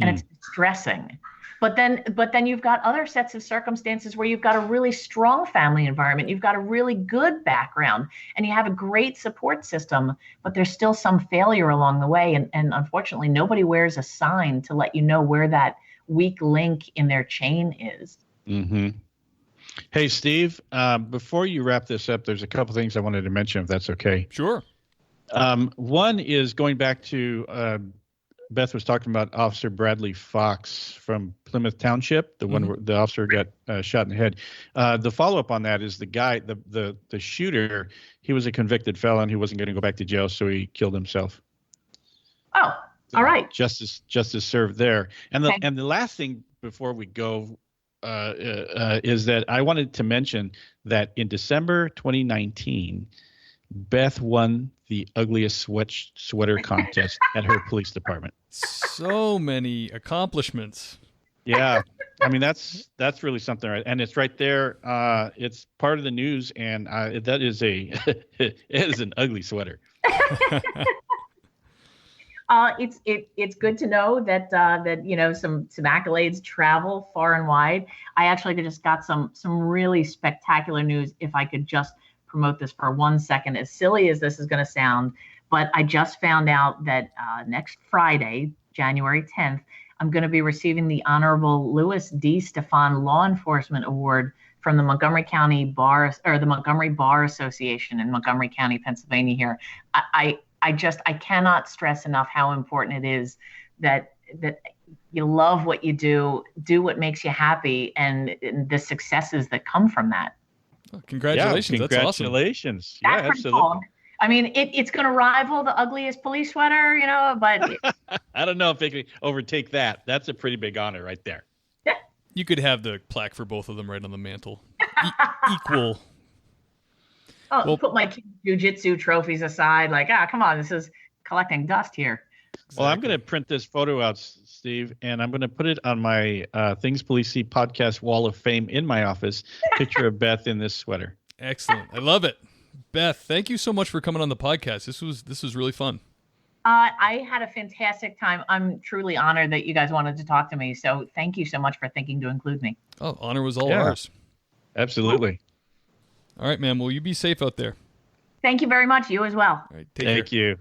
And it's stressing. But then you've got other sets of circumstances where you've got a really strong family environment. You've got a really good background and you have a great support system, but there's still some failure along the way. And unfortunately, nobody wears a sign to let you know where that weak link in their chain is. Mm-hmm. Hey, Steve, before you wrap this up, there's a couple things I wanted to mention, if that's okay. Sure. One is going back to Beth was talking about Officer Bradley Fox from Plymouth Township, the one where the officer got shot in the head. The follow-up on that is the guy, the shooter, he was a convicted felon who wasn't going to go back to jail, so he killed himself. Oh, all right. Justice served there. And the last thing before we go is that I wanted to mention that in December 2019, Beth won the ugliest sweater contest at her police department. So many accomplishments. Yeah. I mean, that's really something, right? And it's right there. It's part of the news, and that is it is an ugly sweater. It's good to know that some accolades travel far and wide. I actually just got some really spectacular news. If I could just promote this for 1 second, as silly as this is going to sound, but I just found out that next Friday, January 10th, I'm going to be receiving the Honorable Louis D. Stefan Law Enforcement Award from the Montgomery County Bar, or the Montgomery Bar Association in Montgomery County, Pennsylvania. Here, I cannot stress enough how important it is that you love what you do what makes you happy, and the successes that come from that. Oh, congratulations. Yeah, congratulations. That's awesome. Yeah, absolutely. Cool. I mean, it's going to rival the ugliest police sweater, but I don't know if it can overtake that. That's a pretty big honor right there. You could have the plaque for both of them right on the mantle. Equal. Oh, well, put my jiu-jitsu trophies aside. Like, come on, this is collecting dust here. Exactly. Well, I'm going to print this photo out, Steve, and I'm going to put it on my Things Police See podcast wall of fame in my office. Picture of Beth in this sweater. Excellent. I love it. Beth, thank you so much for coming on the podcast. This was really fun. I had a fantastic time. I'm truly honored that you guys wanted to talk to me. So thank you so much for thinking to include me. Oh, honor was all ours. Absolutely. All right, man. Well, you be safe out there. Thank you very much. You as well. All right, Thank you.